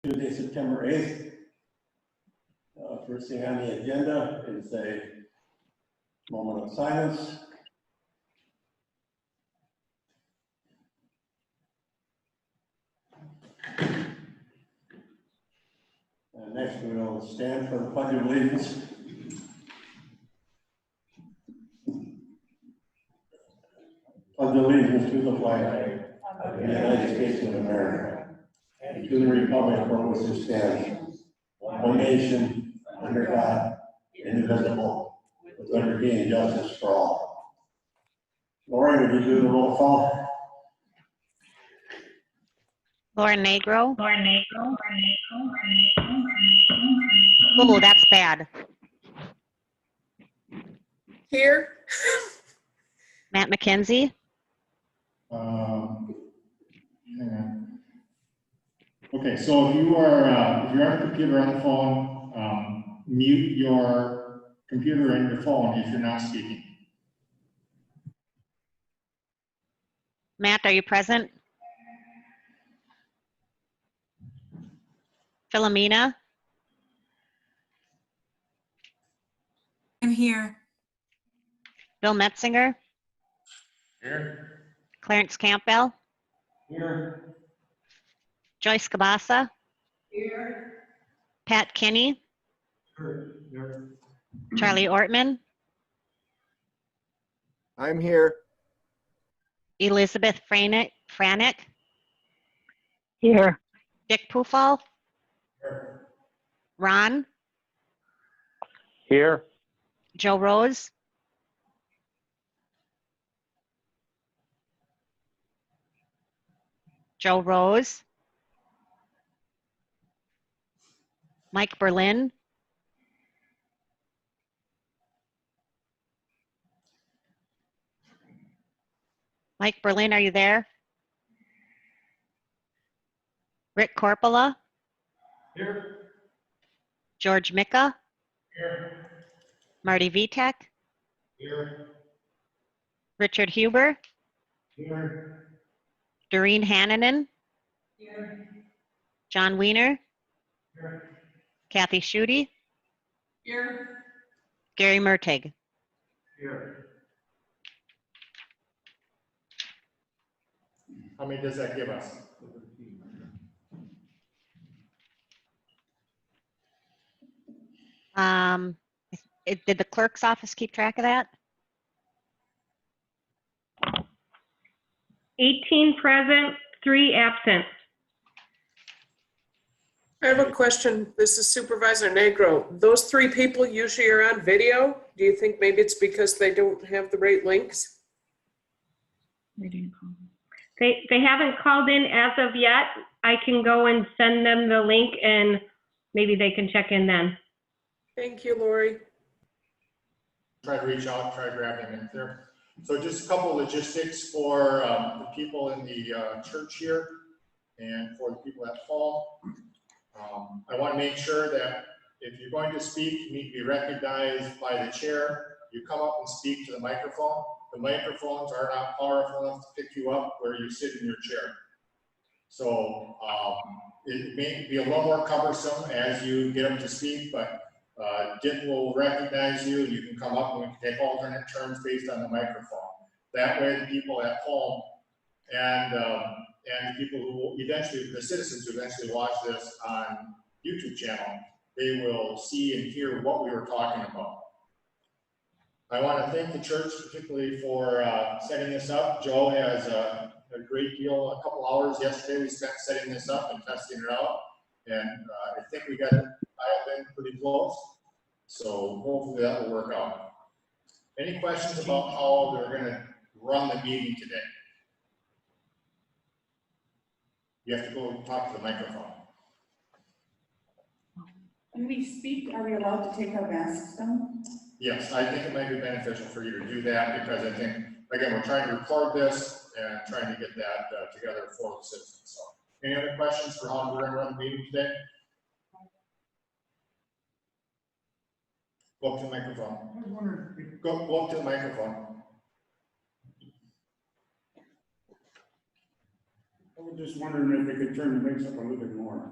Tuesday, September 8th. First thing on the agenda is a moment of silence. And next we will stand for the Pledge of Allegiance. Pledge allegiance to the flag of the United States of America and to the republic for which it stands, one nation, under God, indivisible, with liberty and justice for all. Lori, would you do the roll call? Lauren Negro. Oh, that's bad. Here. Matt McKenzie. Hang on. Okay, so if you're on the computer or on the phone, mute your computer and your phone if you're not speaking. Matt, are you present? Philomena. I'm here. Bill Metzinger. Here. Clarence Campbell. Here. Joyce Cabasa. Here. Pat Kinney. Here. Charlie Ortman. I'm here. Elizabeth Franick. Here. Dick Pufall. Here. Ron. Here. Joe Rose. Joe Rose. Mike Berlin. Mike Berlin, are you there? Rick Corpola. Here. George Micka. Here. Marty Vitek. Here. Richard Huber. Here. Doreen Hannanen. Here. John Wiener. Here. Kathy Schutte. Here. Gary Mertig. Here. How many does that give us? Did the clerk's office keep track of that? 18 present, 3 absent. I have a question. This is Supervisor Negro. Those 3 people usually are on video. Do you think maybe it's because they don't have the right links? They haven't called in as of yet. I can go and send them the link and maybe they can check in then. Thank you, Lori. Try to reach out, try to grab them in there. So just a couple logistics for the people in the church here and for the people at home. I want to make sure that if you're going to speak, you need to be recognized by the chair. You come up and speak to the microphone. The microphones are not powerful enough to pick you up where you sit in your chair. So it may be a little more cumbersome as you get up to speak, but Dick will recognize you and you can come up and we can take alternate turns based on the microphone. That way the people at home and the people who will eventually, the citizens who eventually watch this on YouTube channel, they will see and hear what we were talking about. I want to thank the church particularly for setting this up. Joe has a great deal, a couple hours yesterday we spent setting this up and testing it out. And I think we got it dialed in pretty close. So hopefully that will work out. Any questions about how they're going to run the meeting today? You have to go talk to the microphone. When we speak, are we allowed to take our masks down? Yes, I think it might be beneficial for you to do that because I think, again, we're trying to record this and trying to get that together for the citizens. So, any other questions for how we're going to run the meeting today? Go up to the microphone. Go up to the microphone. I was just wondering if they could turn the mics up a little bit more.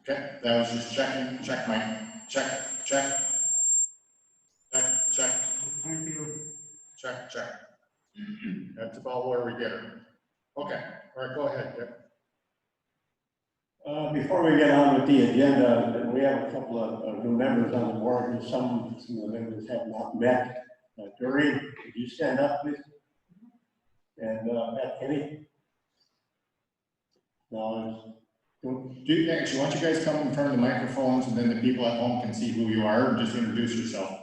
Okay, that was just checking, check, check. Thank you. Check. That's about where we get her. Okay, all right, go ahead, Dick. Before we get on with the agenda, we have a couple of new members on the board, and some of the members have not met. Doreen, could you stand up, please? And Matt Kenny? No, Actually, why don't you guys come in front of the microphones and then the people at home can see who you are and just introduce yourself.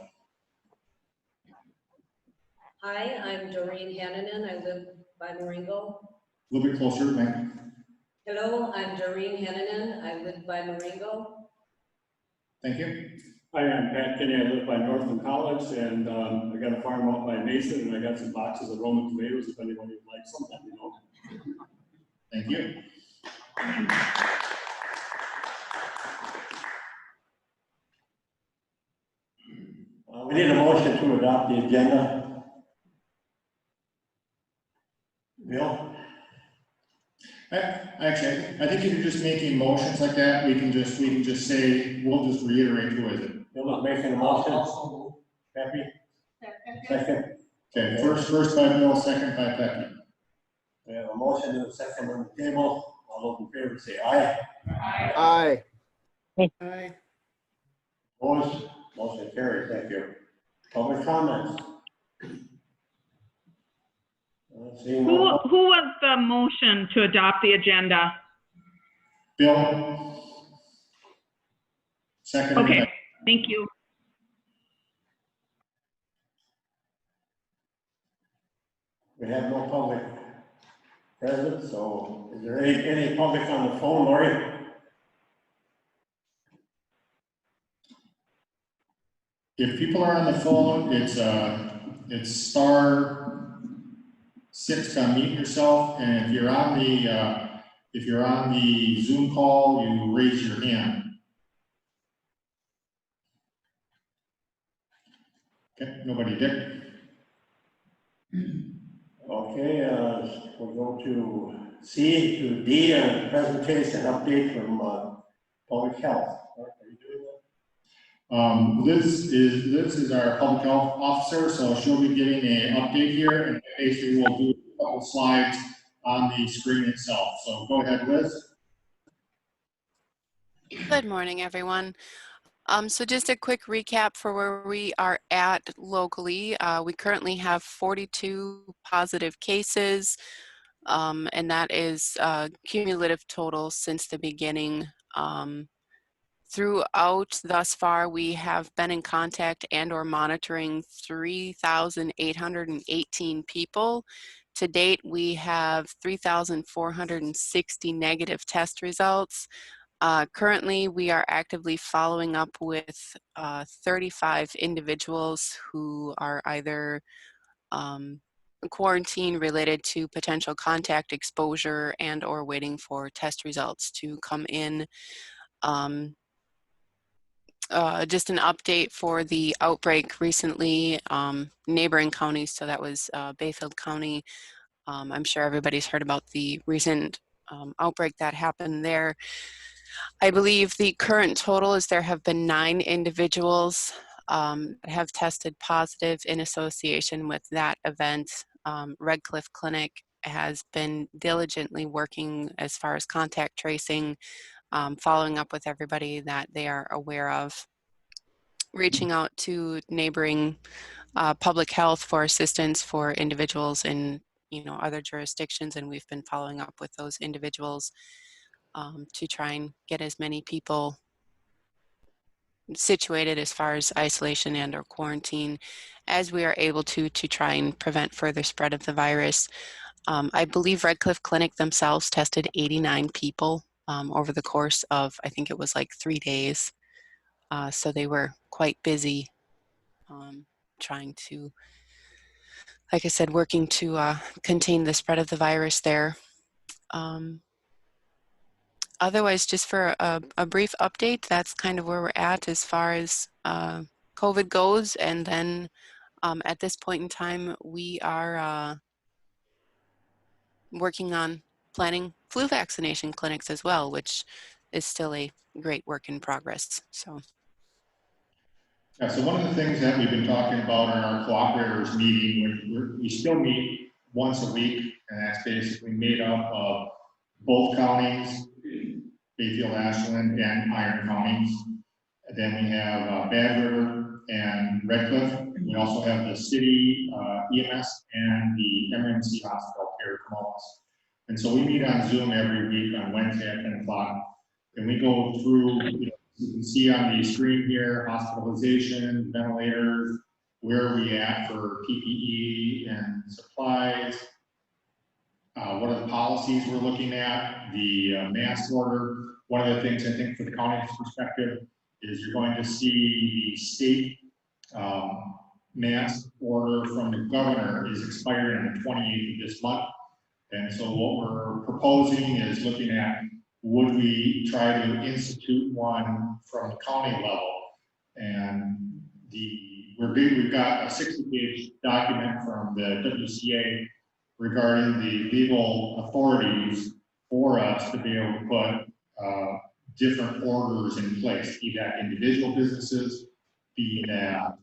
Hi, I'm Doreen Hannanen. I live by Marengo. A little bit closer, man. Hello, I'm Doreen Hannanen. I live by Marengo. Thank you. Hi, I'm Pat Kenny. I live by Northland College, and I got a farm out by Mason, and I got some boxes of Roman tomatoes if anybody would like some, let me know. Thank you. we need a motion to adopt the agenda. Bill? Actually, I think if you're just making motions like that, we can just say, we'll just reiterate who is it. Bill is making a motion. Pepe? Second. Okay, first by Bill, second by Pepe. We have a motion and a second on the table. All those in favor say aye. Aye. Aye. Opposed? Motion carried. Thank you. Public comments? Seeing Who no- was the motion to adopt the agenda? Bill? Second. Okay, thank you. We have no public present, so is there any public on the phone, Lori? If people are on the phone, it's *6 to unmute yourself, and if you're on the Zoom call, you raise your hand. Okay, nobody did. Okay, we'll go to C to D, a presentation update from public health. Are you doing that? Liz is our public health officer, so she'll be giving an update here, and basically we'll do a couple slides on the screen itself. So go ahead, Liz. Good morning, everyone. So just a quick recap for where we are at locally. We currently have 42 positive cases, and that is cumulative total since the beginning. Throughout thus far, we have been in contact and or monitoring 3,818 people. To date, we have 3,460 negative test results. Currently, we are actively following up with 35 individuals who are either quarantine related to potential contact exposure and or waiting for test results to come in. Just an update for the outbreak recently, neighboring counties, so that was Bayfield County. I'm sure everybody's heard about the recent outbreak that happened there. I believe the current total is there have been 9 individuals that have tested positive in association with that event. Red Cliff Clinic has been diligently working as far as contact tracing, following up with everybody that they are aware of, reaching out to neighboring public health for assistance for individuals in other jurisdictions, and we've been following up with those individuals to try and get as many people situated as far as isolation and or quarantine as we are able to try and prevent further spread of the virus. I believe Red Cliff Clinic themselves tested 89 people over the course of, I think it was like 3 days. So they were quite busy trying to, like I said, working to contain the spread of the virus there. Otherwise, just for a brief update, that's kind of where we're at as far as COVID goes. And then at this point in time, we are working on planning flu vaccination clinics as well, which is still a great work in progress. So. Yeah, so one of the things that we've been talking about in our cooperators meeting, we still meet once a week, and that's basically made up of both counties, Bayfield, Ashland, and Iron counties. And then we have Bad River and Red Cliff. And we also have the city EMS and the MMC hospital here at Columbus. And so we meet on Zoom every week on Wednesday at 10 o'clock. And we go through, you can see on the screen here, hospitalization, ventilators, where are we at for PPE and supplies, what are the policies we're looking at, the mask order. One of the things I think for the county's perspective is you're going to see the state mask order from the governor is expiring on the 28th of this month. And so what we're proposing is looking at, would we try to institute one from the county level? And we've got a 60-page document from the WCA regarding the legal authorities for us to be able to put different orders in place, be that individual businesses, be that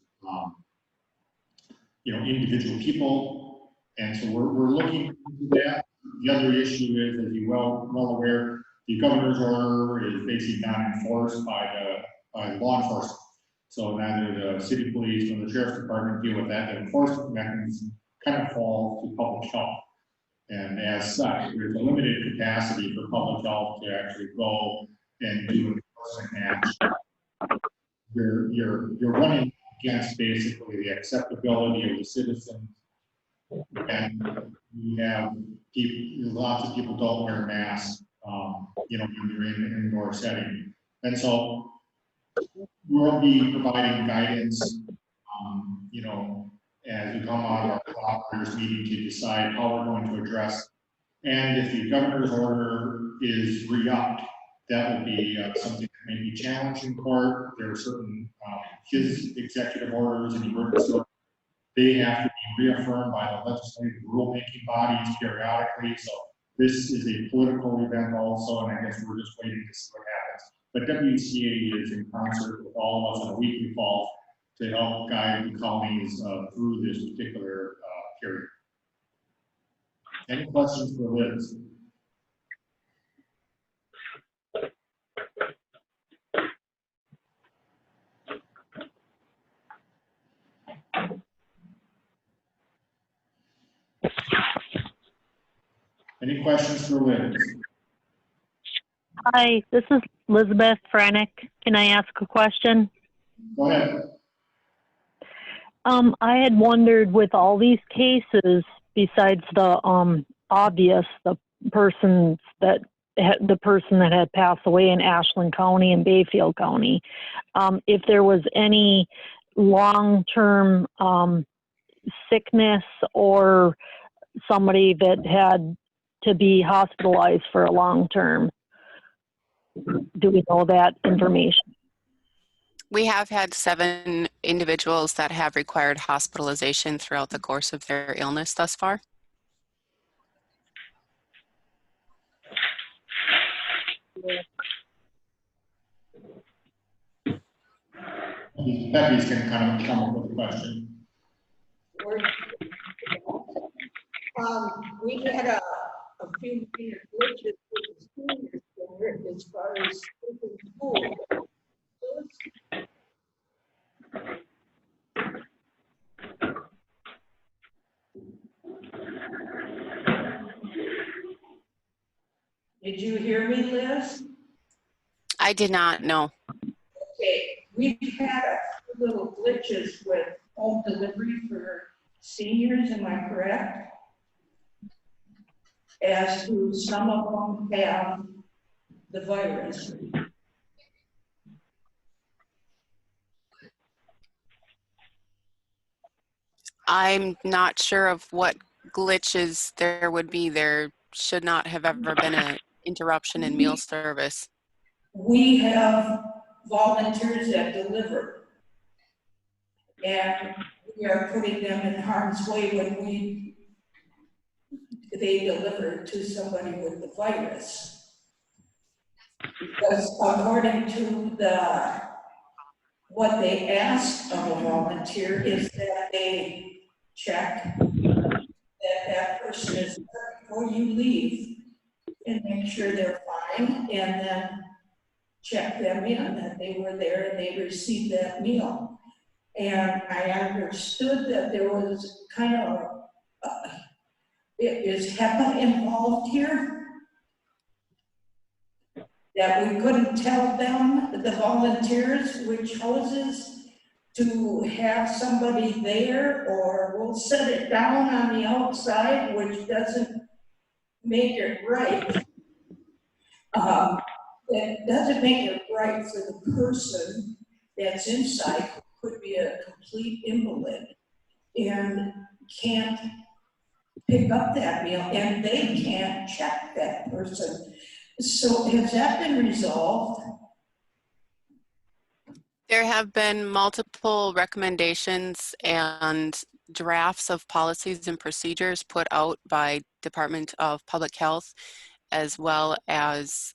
individual people. And so we're looking into that. The other issue is, as you're well aware, the governor's order is basically not enforced by law enforcement. So neither the city police nor the sheriff's department deal with that. The enforcement mechanism kind of falls to public health. And as such, there's a limited capacity for public health to actually go and do enforcement action. You're running against basically the acceptability of the citizens. And you have lots of people don't wear masks, when you're in an indoor setting. And so we'll be providing guidance, as we come out of our cooperators meeting to decide how we're going to address. And if the governor's order is re-upped, that will be something that may be challenged in court. There are certain, his executive orders and emergency orders, they have to be reaffirmed by the legislative rulemaking bodies periodically. So this is a political event also, and I guess we're just waiting to see what happens. But WCA is in concert with all of us on a weekly call to help guide the counties through this particular period. Any questions for Liz? Any questions for Liz? Hi, this is Elizabeth Franick. Can I ask a question? Go ahead. I had wondered, with all these cases, besides the obvious, the person that had passed away in Ashland County and Bayfield County, if there was any long-term sickness or somebody that had to be hospitalized for a long term. Do we know that information? We have had 7 individuals that have required hospitalization throughout the course of their illness thus far. Becky's going to kind of come up with a question. We had a few glitches with the seniors there as far as school. Did you hear me, Liz? I did not know. Okay, we've had a few little glitches with home delivery for seniors, am I correct? As to some of them have the virus. I'm not sure of what glitches there would be. There should not have ever been an interruption in meal service. We have volunteers that deliver, and we are putting them in harm's way when they deliver to somebody with the virus. Because according to what they ask of a volunteer is that they check that person is there before you leave and make sure they're fine, and then check them in that they were there and they received that meal. And I understood that there was kind of, is HEPA involved here? That we couldn't tell them, the volunteers, which houses to have somebody there, or we'll set it down on the outside, which doesn't make it right. That doesn't make it right for the person that's inside, who could be a complete invalid and can't pick up that meal, and they can't check that person. So has that been resolved? There have been multiple recommendations and drafts of policies and procedures put out by Department of Public Health, as well as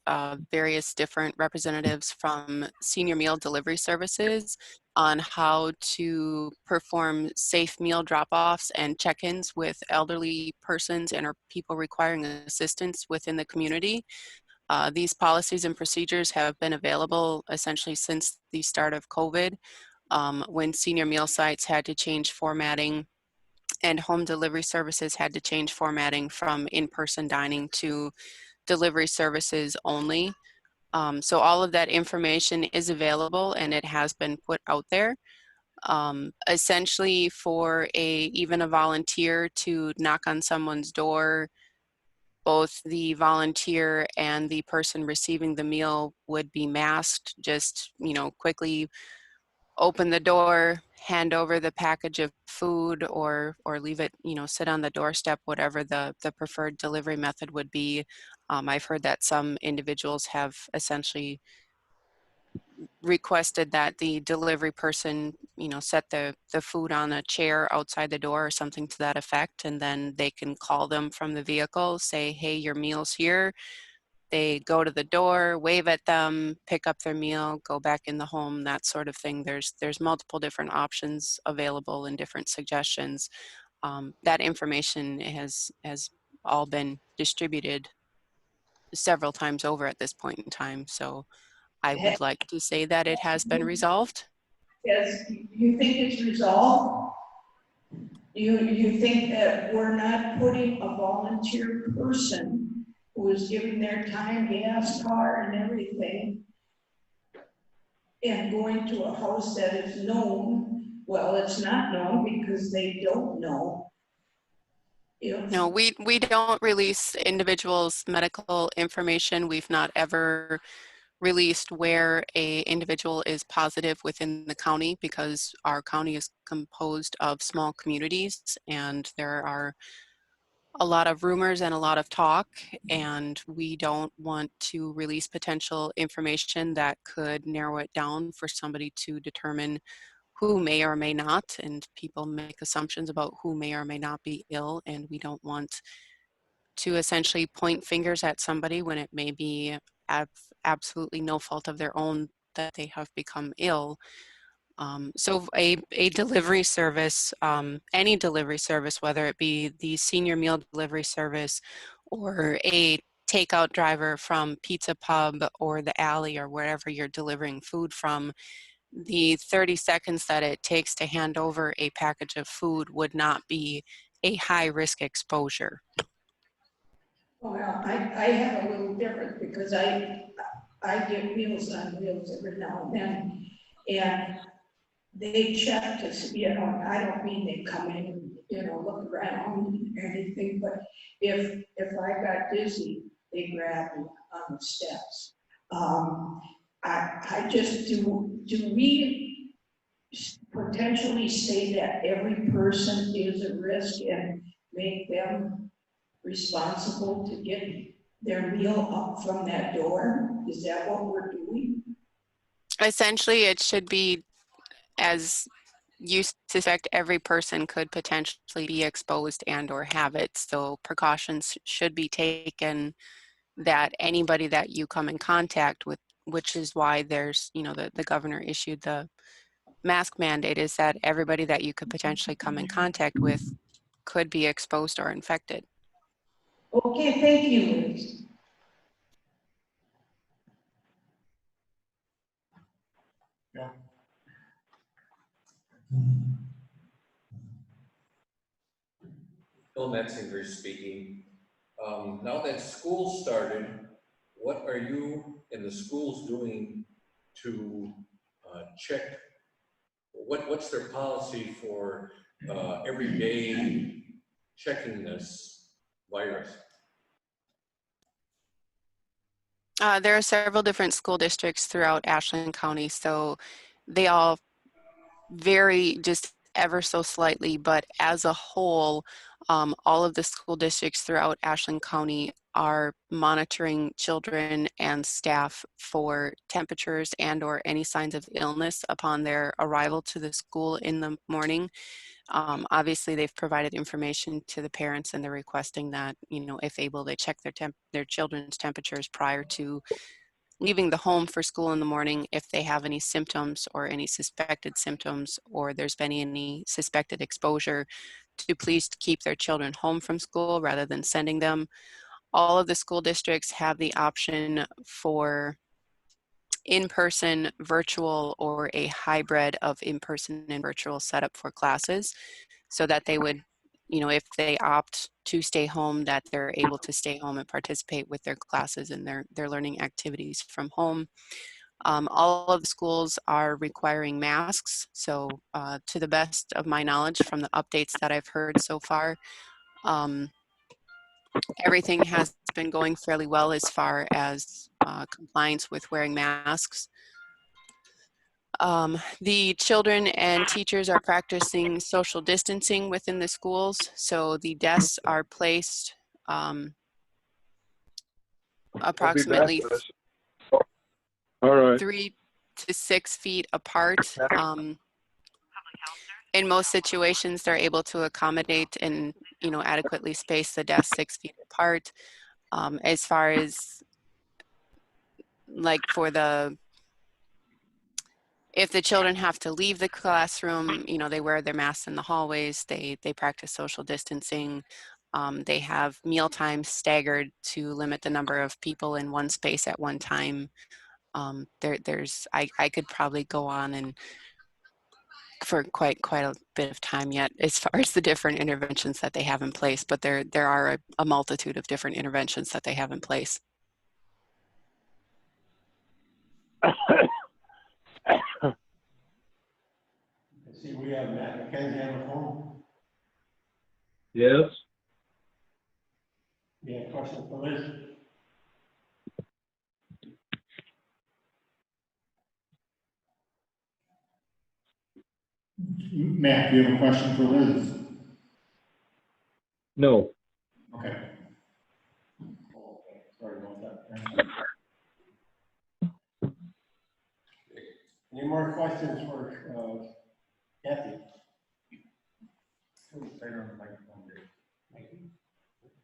various different representatives from senior meal delivery services on how to perform safe meal drop-offs and check-ins with elderly persons and or people requiring assistance within the community. These policies and procedures have been available essentially since the start of COVID, when senior meal sites had to change formatting and home delivery services had to change formatting from in-person dining to delivery services only. So all of that information is available and it has been put out there. Essentially for even a volunteer to knock on someone's door, both the volunteer and the person receiving the meal would be masked. Just, quickly open the door, hand over the package of food, or leave it, sit on the doorstep, whatever the preferred delivery method would be. I've heard that some individuals have essentially requested that the delivery person, set the food on a chair outside the door or something to that effect, and then they can call them from the vehicle, say, hey, your meal's here. They go to the door, wave at them, pick up their meal, go back in the home, that sort of thing. There's multiple different options available and different suggestions. That information has all been distributed several times over at this point in time. So I would like to say that it has been resolved. Yes, you think it's resolved? You think that we're not putting a volunteer person who is giving their time, gas, car, and everything, and going to a house that is known? Well, it's not known because they don't know. No, we don't release individuals' medical information. We've not ever released where a individual is positive within the county, because our county is composed of small communities and there are a lot of rumors and a lot of talk, and we don't want to release potential information that could narrow it down for somebody to determine who may or may not, and people make assumptions about who may or may not be ill, and we don't want to essentially point fingers at somebody when it may be absolutely no fault of their own that they have become ill. So a delivery service, any delivery service, whether it be the senior meal delivery service or a takeout driver from Pizza Pub or the Alley or wherever you're delivering food from, the 30 seconds that it takes to hand over a package of food would not be a high risk exposure. Well, I have a little different because I get Meals on Wheels every now and then, and they check to see, I don't mean they come in and, look around or anything, but if I got dizzy, they grab me on the steps. I just, do we potentially say that every person is a risk and make them responsible to get their meal up from that door? Is that what we're doing? Essentially, it should be, as you suspect, every person could potentially be exposed and or have it. So precautions should be taken that anybody that you come in contact with, which is why there's, you know, the governor issued the mask mandate, is that everybody that you could potentially come in contact with could be exposed or infected. Okay, thank you, Liz. Bill Metzinger speaking. Now that school started, what are you and the schools doing to check? What's their policy for everyday checking this virus? There are several different school districts throughout Ashland County, so they all vary just ever so slightly, but as a whole, all of the school districts throughout Ashland County are monitoring children and staff for temperatures and or any signs of illness upon their arrival to the school in the morning. Obviously, they've provided information to the parents, and they're requesting that, you know, if able, they check their children's temperatures prior to leaving the home for school in the morning if they have any symptoms or any suspected symptoms, or there's been any suspected exposure, to please keep their children home from school rather than sending them. All of the school districts have the option for in-person, virtual, or a hybrid of in-person and virtual setup for classes, so that they would, you know, if they opt to stay home, that they're able to stay home and participate with their classes and their learning activities from home. All of the schools are requiring masks. So to the best of my knowledge from the updates that I've heard so far, everything has been going fairly well as far as compliance with wearing masks. The children and teachers are practicing social distancing within the schools. So the desks are placed approximately 3 to 6 feet apart. In most situations, they're able to accommodate and, you know, adequately space the desks 6 feet apart. As far as like for if the children have to leave the classroom, you know, they wear their masks in the hallways, they practice social distancing. They have meal times staggered to limit the number of people in one space at one time. I could probably go on and for quite a bit of time yet as far as the different interventions that they have in place, but there are a multitude of different interventions that they have in place. I see we have Matt McKenzie on the phone. Yes. You have a question for Liz? Matt, do you have a question for Liz? No. Okay. Sorry about that. Any more questions for Kathy?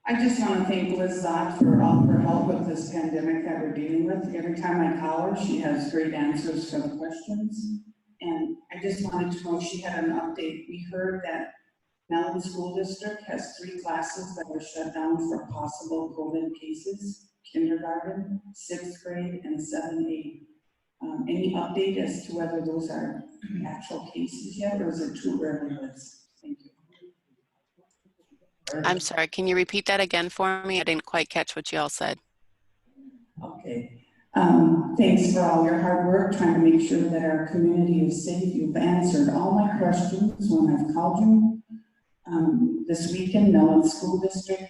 I just want to thank Liz Zott for all her help with this pandemic that we're dealing with. Every time I call her, she has great answers to the questions. And I just wanted to know if she had an update. We heard that Mellon School District has 3 classes that were shut down for possible COVID cases: kindergarten, 6th grade, and 7A. Any update as to whether those are actual cases yet, or is it too early, Liz? Thank you. I'm sorry, can you repeat that again for me? I didn't quite catch what you all said. Okay. Thanks for all your hard work trying to make sure that our community is safe. You've answered all my questions when I've called you. This weekend, Mellon School District,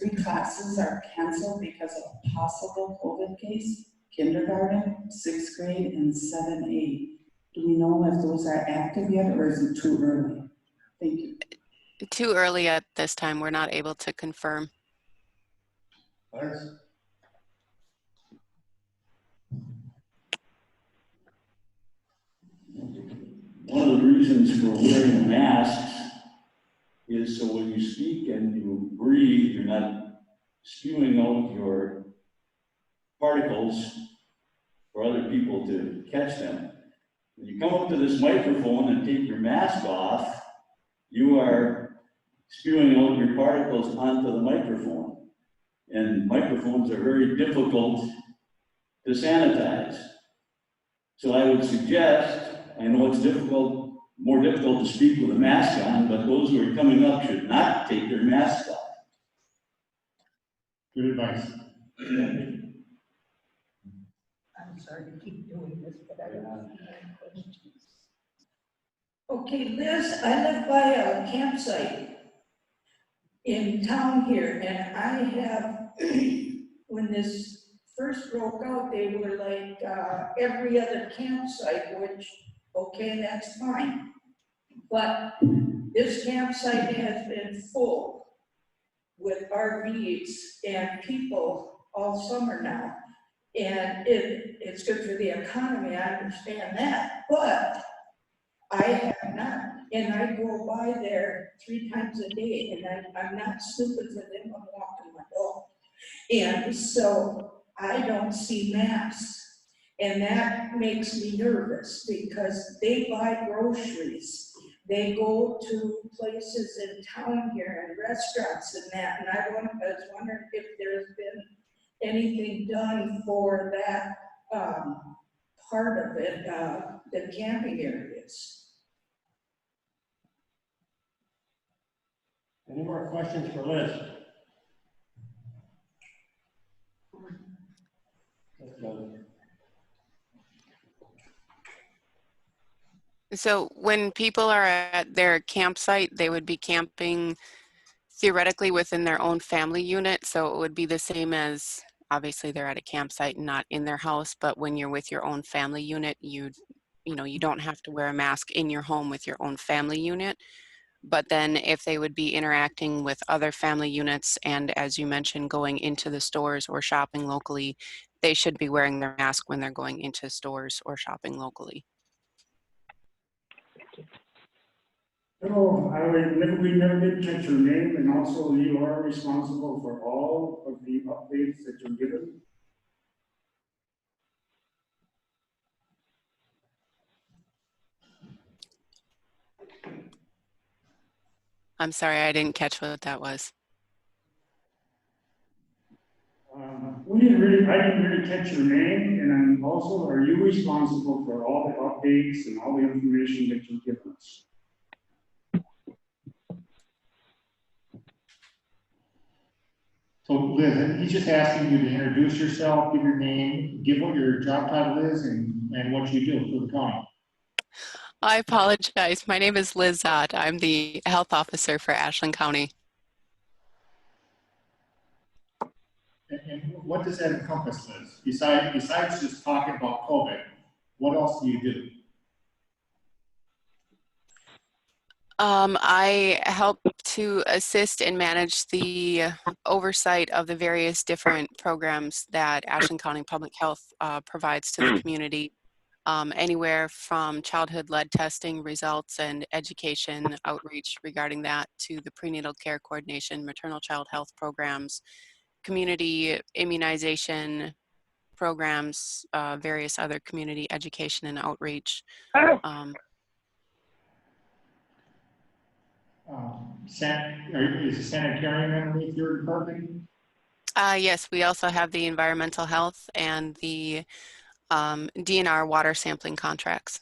3 classes are canceled because of a possible COVID case: kindergarten, 6th grade, and 7A. Do we know if those are active yet, or is it too early? Thank you. Too early at this time. We're not able to confirm. Lars? One of the reasons for wearing masks is so when you speak and you breathe, you're not spewing out your particles for other people to catch them. When you come up to this microphone and take your mask off, you are spewing out your particles onto the microphone. And microphones are very difficult to sanitize. So I would suggest, I know it's difficult, more difficult to speak with a mask on, but those who are coming up should not take their masks off. Good advice. I'm sorry to keep doing this, but I don't have any questions. Okay, Liz, I live by a campsite in town here, and I have, when this first broke out, they were like every other campsite, which, okay, that's fine. But this campsite has been full with RVs and people all summer now. And it's good for the economy, I understand that, but I have not, and I go by there 3 times a day, and I'm not stupid for them, I'm walking my dog. And so I don't see masks, and that makes me nervous because they buy groceries. They go to places in town here and restaurants and that, and I was wondering if there's been anything done for that part of it, the camping areas. Any more questions for Liz? So when people are at their campsite, they would be camping theoretically within their own family unit. So it would be the same as, obviously they're at a campsite and not in their house, but when you're with your own family unit, you don't have to wear a mask in your home with your own family unit. But then if they would be interacting with other family units and, as you mentioned, going into the stores or shopping locally, they should be wearing their mask when they're going into stores or shopping locally. Hello, we never did catch your name, and also you are responsible for all of the updates that you're given. I'm sorry, I didn't catch what that was. I didn't really catch your name, and then also, are you responsible for all the updates and all the information that you've given us? So Liz, he's just asking you to introduce yourself, give your name, give what your job title is and what you do for the county. I apologize. My name is Liz Zott. I'm the health officer for Ashland County. And what does that encompass, Liz? Besides just talking about COVID, what else do you do? I help to assist and manage the oversight of the various different programs that Ashland County Public Health provides to the community, anywhere from childhood-led testing results and education outreach regarding that to the prenatal care coordination, maternal child health programs, community immunization programs, various other community education and outreach. Is the sanitarium underneath your department? Yes, we also have the environmental health and the DNR water sampling contracts.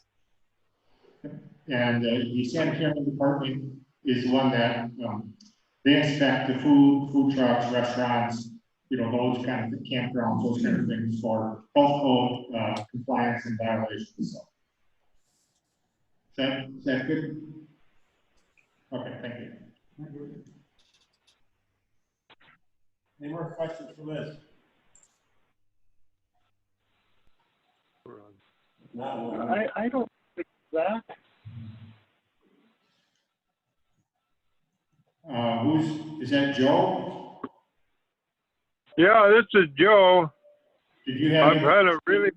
And the sanitarium department is one that they inspect the food trucks, restaurants, those kind of campgrounds, those kind of things for health code compliance and violations. So, is that good? Okay, thank you. Any more questions for Liz? I don't think that. Is that Joe? Yeah, this is Joe. Did you have? I've had a really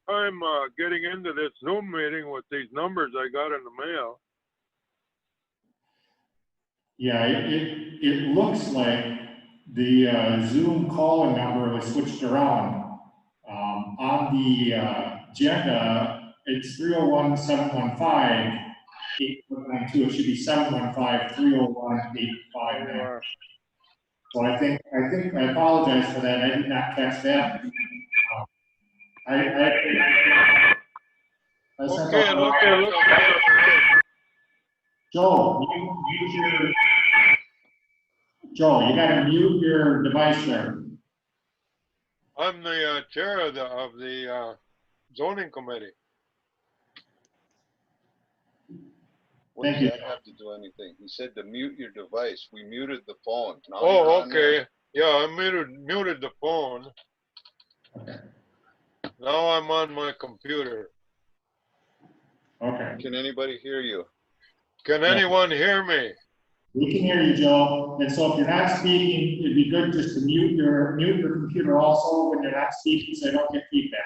time getting into this Zoom meeting with these numbers I got in the mail. Yeah, it looks like the Zoom calling number was switched around. On the agenda, it's 301-715-8492. It should be 715-301-859. So I apologize for that. I did not catch that. Okay. Joe, you gotta mute your device there. I'm the chair of the zoning committee. What Thank does you. that have to do anything? He said to mute your device. We muted the phone. Now Oh, you're on there. okay. Yeah, I muted the phone. Okay. Now I'm on my computer. Okay. Can anybody hear you? Can anyone hear me? We can hear you, Joe. And so if you're not speaking, it'd be good just to mute your computer also when you're not speaking, so you don't get feedback.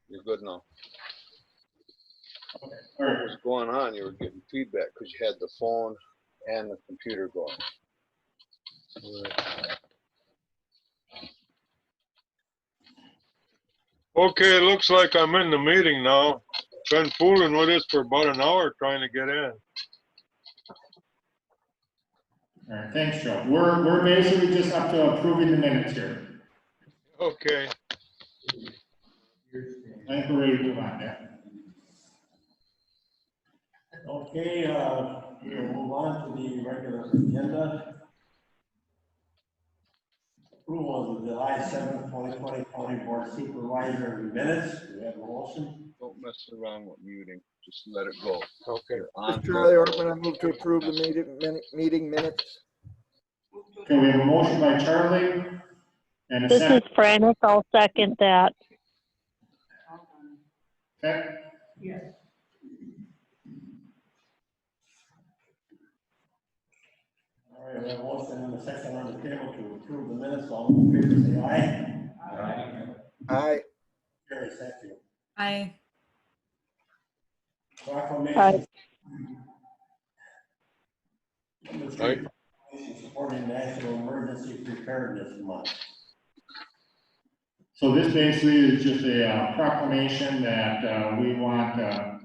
You're good now. Okay. All right. What was going on? You were getting feedback because you had the phone and the computer going. Okay, looks like I'm in the meeting now. Been fooling with this for about an hour trying to get in. All right, thanks, Joe. We're basically just up to approving the minutes here. Okay. I think we're ready to move on there. Okay, we'll move on to the regular agenda. Approval of the July 7th, 2020 County Board Supervisor minutes. Do we have a motion? Don't mess around with muting. Just let it go. Okay. Charlie Ortman, I move to approve the meeting minutes. Okay, we have a motion by Charlie and a This second. is Franis. I'll second that. Okay. Yes. All right, we have a motion and a second on the table to approve the minutes. All in favor, say aye. Aye. Aye. Carrie, thank you. Aye. Proclamation. Number three, Aye. supporting National Emergency Preparedness Month. So this basically is just a proclamation that we want the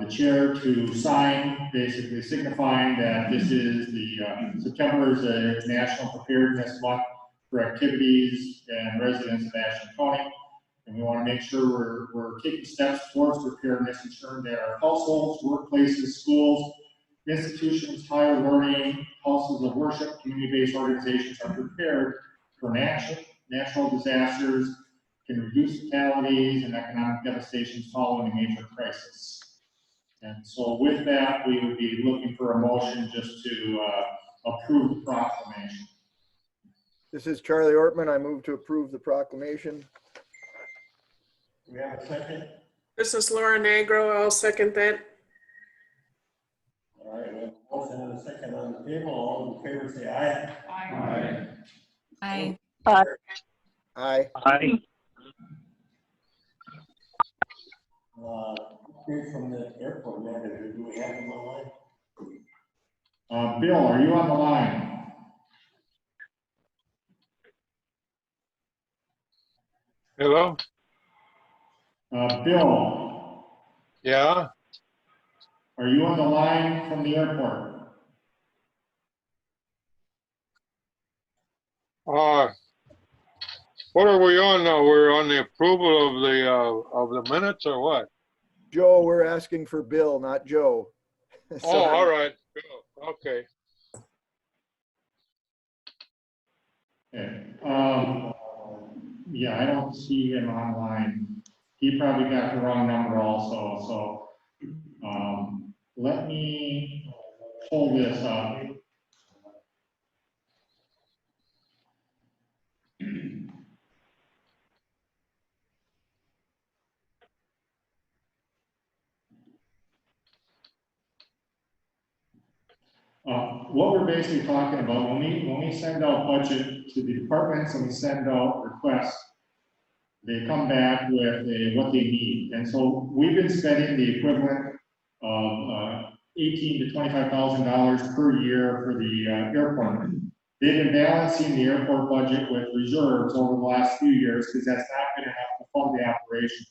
chair to sign, basically signifying that this is September is a National Preparedness Month for activities and residents of Ashland County. And we want to make sure we're taking steps towards preparedness, ensuring that our households, workplaces, schools, institutions, higher learning, houses of worship, community-based organizations are prepared for natural disasters, can reduce fatalities and economic devastations following a major crisis. And so with that, we would be looking for a motion just to approve the proclamation. This is Charlie Ortman. I move to approve the proclamation. Do we have a second? This is Laura Negro. I'll second that. All right, we have a motion and a second on the table. All in favor, say aye. Aye. Aye. Aye. Aye. Here from the airport manager, do we have him online? Bill, are you on the line? Hello? Bill, Yeah? are you on the line from the airport? What are we on now? We're on the approval of the minutes or what? Joe, we're asking for Bill, not Joe. Oh, Sorry. all right. Okay. Okay. Yeah, I don't see him online. He probably got the wrong number also, so let me pull this up. What we're basically talking about, when we send out budget to the departments and we send out requests, they come back with what they need. And so we've been spending the equivalent of $18,000 to $25,000 per year for the airport. They've been balancing the airport budget with reserves over the last few years because that's not going to have to fund the operations.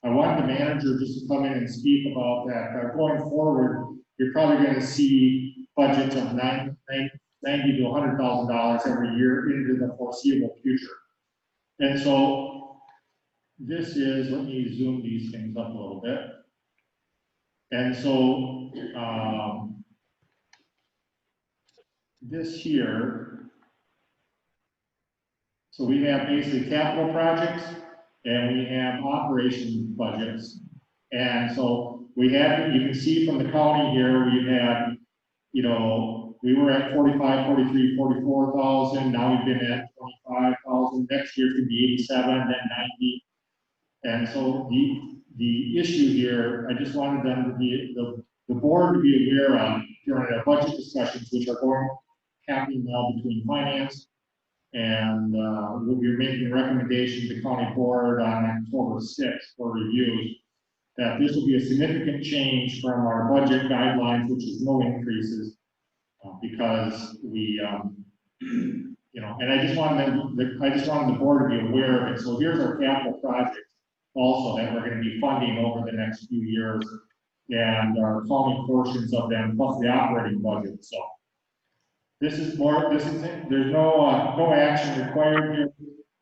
I wanted the manager just to come in and speak about that. Going forward, you're probably going to see budgets of $90,000 to $100,000 every year into the foreseeable future. And so this is, let me zoom these things up a little bit. And so this here, so we have basically capital projects and we have operation budgets. And so we have, you can see from the county here, we've had, you know, we were at 45, 43, 44,000. Now we've been at 25,000. Next year it's going to be 87, then 90. And so the issue here, I just wanted them to be, the board to be aware of during our budget discussions, which are happening now between finance and we'll be making a recommendation to county board on October 6th for review, that this will be a significant change from our budget guidelines, which is no increases, because we, you know, and I just wanted the board to be aware of it. So here's our capital projects also that we're going to be funding over the next few years, and our county portions of them plus the operating budget. So this is more, there's no action required here.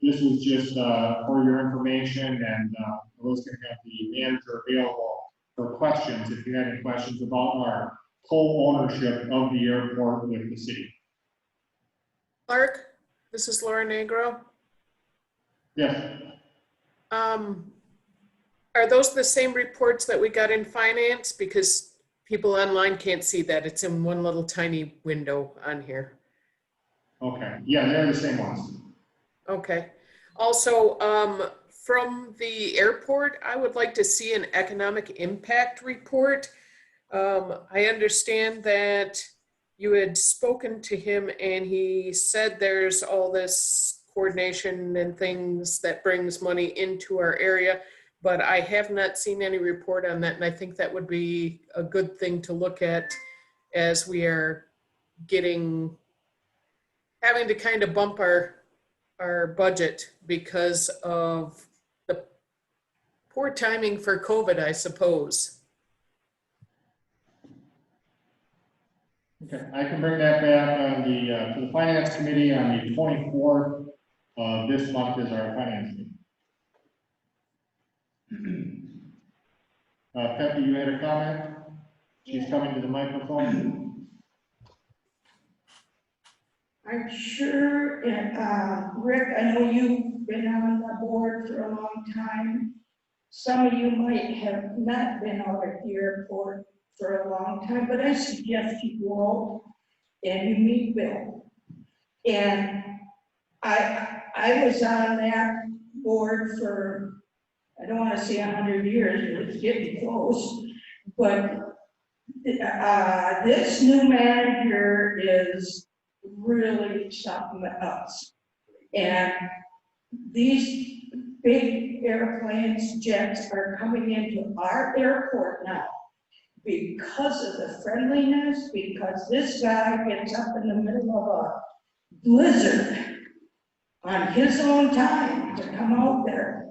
This is just for your information, and I was going to have the manager available for questions if you had any questions about our co-ownership of the airport with the city. Clark, this is Laura Negro. Yes. Are those the same reports that we got in finance? Because people online can't see that. It's in one little tiny window on here. Okay, yeah, they're the same ones. Okay. Also, from the airport, I would like to see an economic impact report. I understand that you had spoken to him and he said there's all this coordination and things that brings money into our area, but I have not seen any report on that, and I think that would be a good thing to look at as we are having to kind of bump our budget because of the poor timing for COVID, I suppose. Okay, I can bring that back on to the finance committee on the 24th of this month is our finance meeting. Pepe, you had a comment? She's coming to the microphone. I'm sure, Rick, I know you've been on the board for a long time. Some of you might have not been out at the airport for a long time, but I suggest you go and you meet Bill. And I was on that board for, I don't want to say 100 years, but it's getting close. But this new manager is really something else. And these big airplanes, jets are coming into our airport now because of the friendliness, because this guy gets up in the middle of a blizzard on his own time to come out there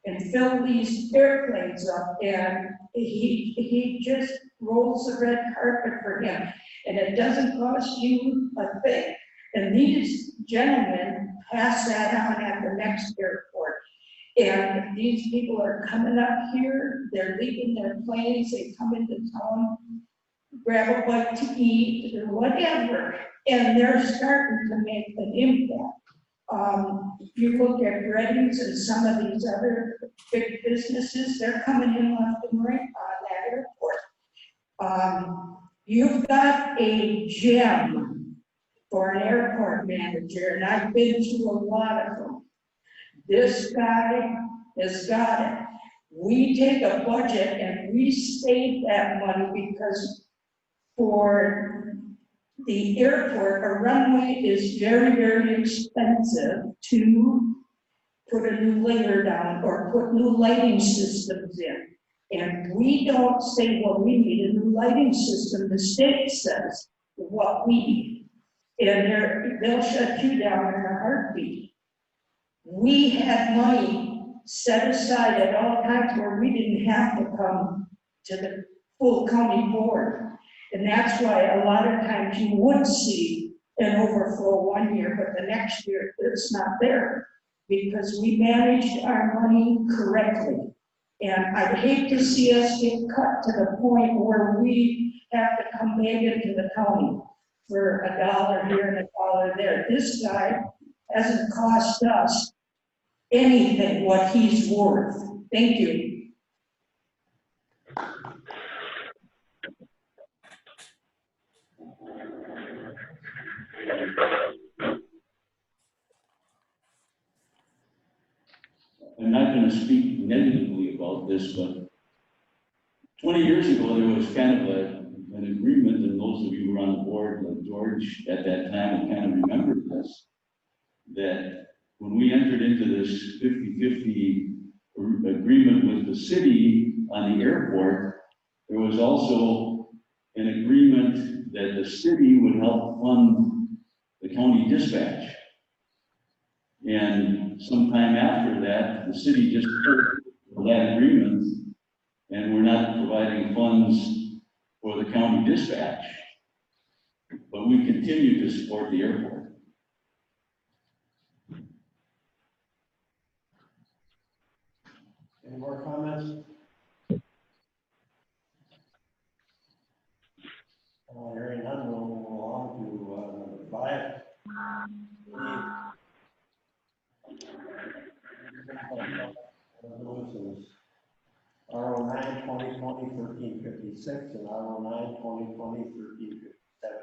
and fill these airplanes up, and he just rolls the red carpet for him, and it doesn't cost you a thing. And these gentlemen pass that on at the next airport. And these people are coming up here, they're leaving their planes, they come into town, grab a bite to eat or whatever, and they're starting to make an impact. If you look at Reddings and some of these other big businesses, they're coming in left and right on that airport. You've got a gem for an airport manager, and I've been to a lot of them. This guy has got it. We take a budget and we save that money because for the airport, a runway is very, very expensive to put a new layer down or put new lighting systems in. And we don't say, well, we need a new lighting system. The state says what we need. And they'll shut you down in a heartbeat. We had money set aside at all times where we didn't have to come to the full county board. And that's why a lot of times you would see an overflow one year, but the next year it's not there because we managed our money correctly. And I'd hate to see us get cut to the point where we have to come back into the county for $1 here and $1 there. This guy hasn't cost us anything what he's worth. Thank you. I'm not going to speak negatively about this, but 20 years ago, there was kind of an agreement, and those of you who were on the board, like George at that time, will kind of remember this, that when we entered into this 50-50 agreement with the city on the airport, there was also an agreement that the city would help fund the county dispatch. And sometime after that, the city just put that agreement, and we're not providing funds for the county dispatch. But we continue to support the airport. Any more comments? Hearing none, we'll move along to number 5. Resolutions R09 2020 1356 and R09 2020 1357.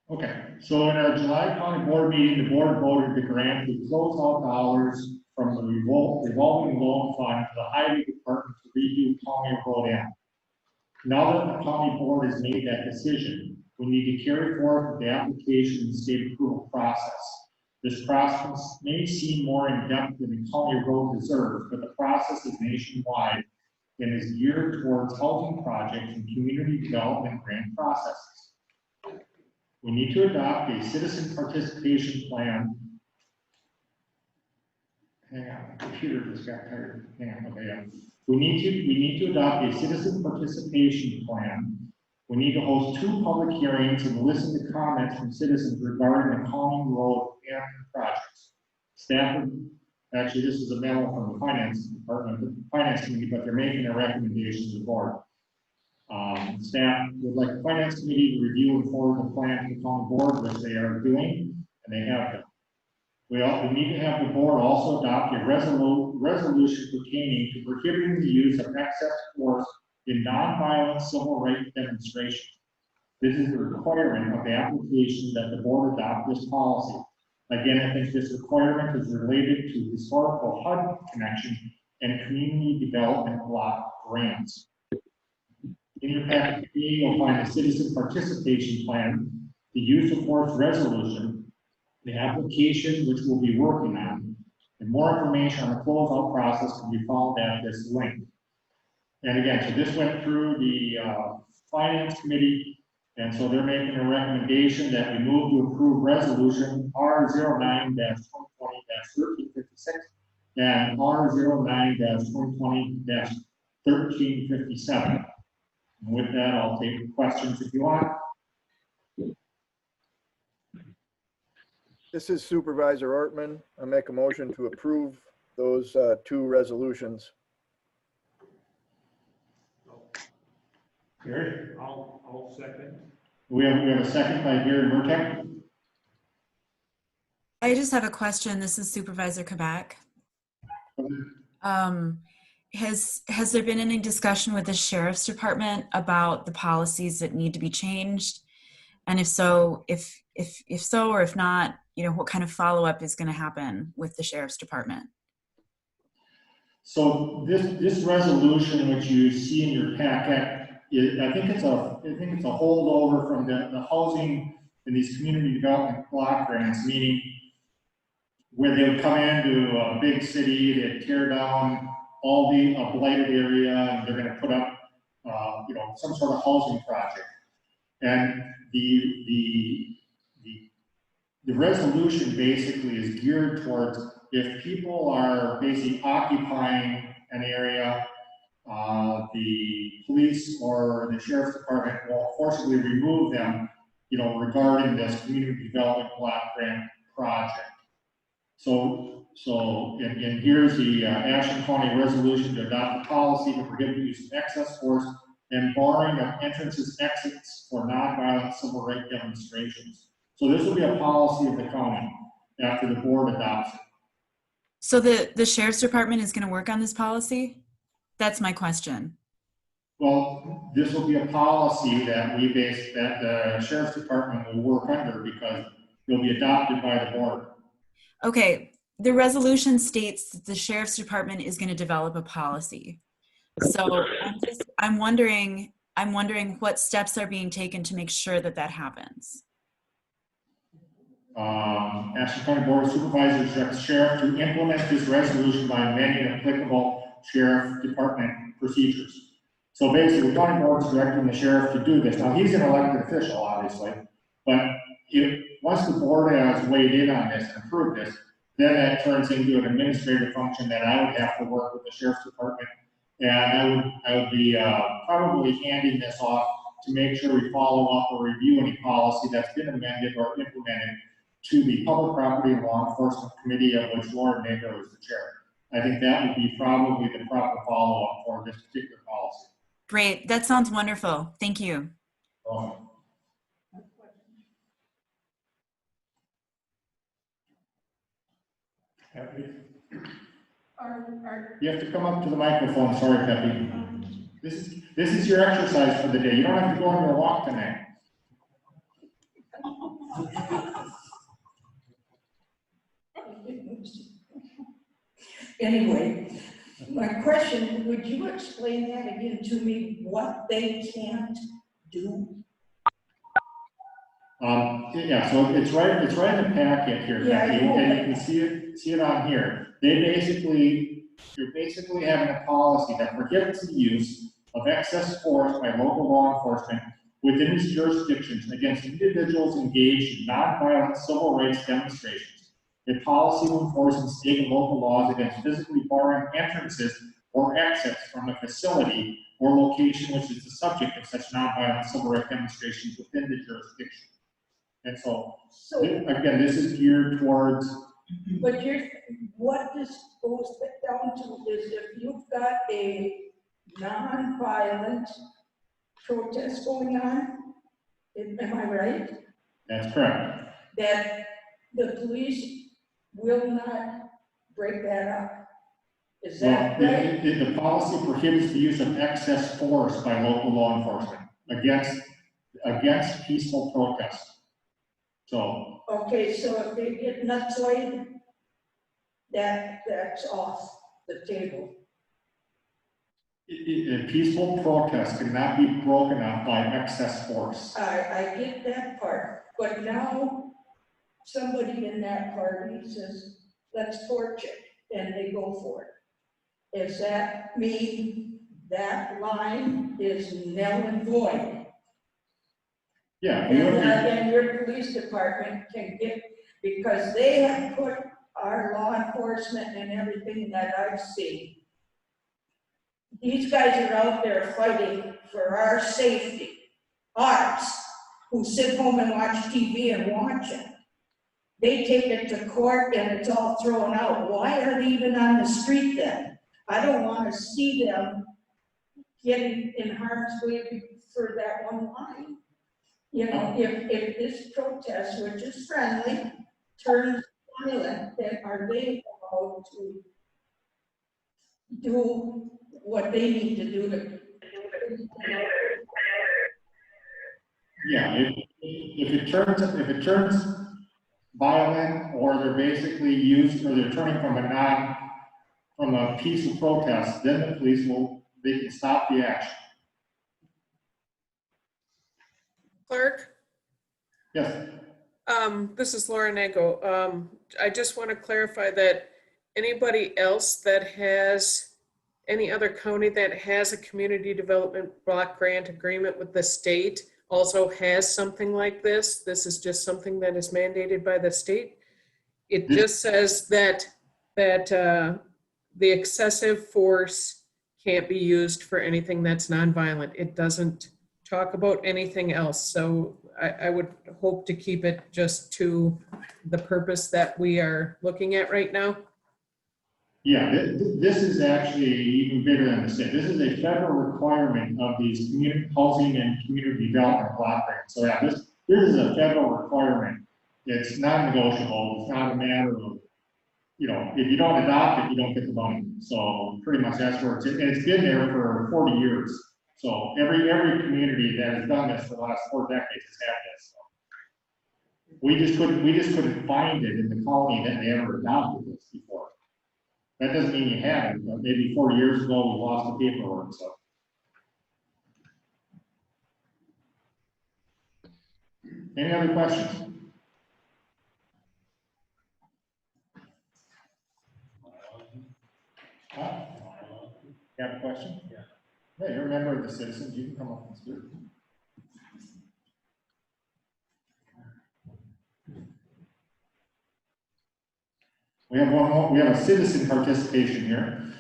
Okay, so in our July County Board meeting, the board voted to grant the closeout dollars from the revolving loan fund to the Highway Department to redo County Road M. Now that the county board has made that decision, we need to carry forward the application and state approval process. This process may seem more in-depth than the county road deserves, but the process is nationwide and is geared towards housing projects and community development grant processes. We need to adopt a citizen participation plan. Hang on, the computer just got tired. Hang on, okay, yeah. We need to adopt a citizen participation plan. We need to host 2 public hearings and listen to comments from citizens regarding the county road and projects. Staff, actually, this is a memo from the finance department, the finance committee, but they're making a recommendation to the board. Staff would like the finance committee to review and forward the plan to the county board, which they are doing, and they have to. We need to have the board also adopt a resolution pertaining to prohibiting the use of excess force in nonviolent civil rights demonstrations. This is a requirement of the application that the board adopt this policy. Again, I think this requirement is related to historical HUD connection and community development block grants. In your packet, you'll find a citizen participation plan, the use of force resolution, the application which we'll be working on, and more information on the closeout process can be found at this link. And again, so this went through the finance committee, and so they're making a recommendation that we move to approve resolution R09-2020-1356 and R09-2020-1357. And with that, I'll take questions if you want. This is Supervisor Ortman. I make a motion to approve those 2 resolutions. Gary? I'll second. We have a second by Gary Mertek. I just have a question. This is Supervisor Kabak. Has there been any discussion with the Sheriff's Department about the policies that need to be changed? And if so, if so, or if not, you know, what kind of follow-up is going to happen with the Sheriff's Department? So this resolution, which you see in your packet, I think it's a holdover from the housing and these community development block grants, meaning where they would come into a big city, they'd tear down all the blighted area, and they're gonna put up, some sort of housing project. And the resolution basically is geared towards if people are basically occupying an area, the police or the sheriff's department will forcibly remove them, regarding this community development block grant project. So and here's the Ashland County resolution to adopt a policy to prohibit the use of excess force and barring of entrances, exits for nonviolent civil rights demonstrations. So this will be a policy of the county after the board adopts it. So the sheriff's department is going to work on this policy? That's my question. Well, this will be a policy that that the sheriff's department will work under because it'll be adopted by the board. Okay, the resolution states that the sheriff's department is going to develop a policy. So I'm wondering what steps are being taken to make sure that that happens. Ashland County Board of Supervisors directs sheriff to implement this resolution by amending applicable sheriff department procedures. So basically, the county board is directing the sheriff to do this. Now, he's an elected official, obviously, but once the board has weighed in on this and approved this, then that turns into an administrative function that I would have to work with the sheriff's department. And I would be probably handing this off to make sure we follow up or review any policy that's been amended or implemented to the Public Property and Law Enforcement Committee, of which Lauren Nago is the chair. I think that would be probably the proper follow-up for this particular policy. Great, that sounds wonderful. Thank you. You have to come up to the microphone. Sorry, Peppy. This is your exercise for the day. You don't have to go on your walk tonight. Anyway, my question, would you explain that again to me, what they can't do? Yeah, so it's right in the packet here, Yeah, Becky, I know, and you can see it on here. You're basically having a policy that prohibits the use of excess force by local law enforcement within its jurisdictions against individuals engaged in nonviolent civil rights demonstrations. A policy will enforce state and local laws against physically barring entrances or exits from a facility or location which is the subject of such nonviolent civil rights demonstrations within the jurisdiction. And so again, this is geared towards. But what this goes down to is if you've got a non-violent protest going on, am I right? That's correct. That the police will not break that up. Is that right? The policy prohibits the use of excess force by local law enforcement against peaceful protest. So. Okay, so if they get nutsoid, that's off the table. A peaceful protest cannot be broken up by excess force. I get that part, but now somebody in that party says, let's torch it, and they go for it. Does that mean that line is null and void? Yeah. And your police department can get, because they have put our law enforcement and everything that I've seen. These guys are out there fighting for our safety, ours, who sit home and watch TV and watch it. They take it to court and it's all thrown out. Why are they even on the street then? I don't want to see them getting in harm's way for that one line. You know, if this protest, which is friendly, turns violent, then are they allowed to do what they need to do to? Yeah, if it turns violent, or they're basically used, or they're turning from a peaceful protest, then the police they can stop the action. Clerk? Yes. This is Laura Nago. I just want to clarify that anybody else that has any other county that has a community development block grant agreement with the state also has something like this. This is just something that is mandated by the state. It just says that the excessive force can't be used for anything that's nonviolent. It doesn't talk about anything else. So I would hope to keep it just to the purpose that we are looking at right now. Yeah, this is actually even bigger than the state. This is a federal requirement of these community housing and community development block grants. So yeah, this is a federal requirement. It's non-negotiable. It's not a matter of, you know, if you don't adopt it, you don't get the money. So pretty much that's where it's, and it's been there for 40 years. So every community that has done this for the last 4 decades has had this. So we just couldn't find it in the county that they ever adopted this before. That doesn't mean you haven't, but maybe 4 years ago we lost the paperwork, so. Any other questions? Huh? You have a question? Yeah. Yeah, you're a member of the citizens, you can come up and speak. We have one more, we have a citizen participation here.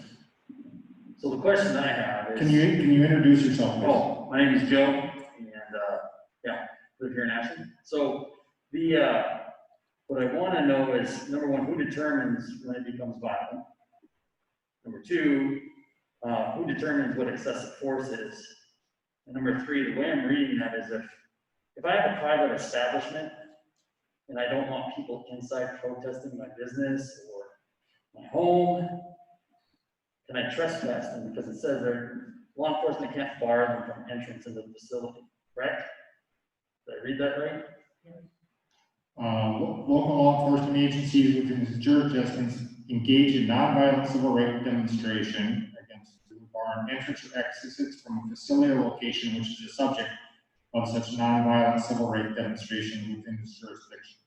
So the question I have is. Can you introduce yourself, please? Oh, my name is Joe, and, yeah, live here in Ashland. So what I want to know is, number one, who determines when it becomes violent? Number two, who determines what excessive force is? And number three, the way I'm reading that is if I have a private establishment and I don't want people inside protesting my business or my home, can I trespass them? Because it says law enforcement can't bar them from entrance into the facility, correct? Did I read that right? Local law enforcement agencies within its jurisdictions engage in nonviolent civil rights demonstration against bar entrance or exits from a facility or location which is the subject of such nonviolent civil rights demonstration within this jurisdiction.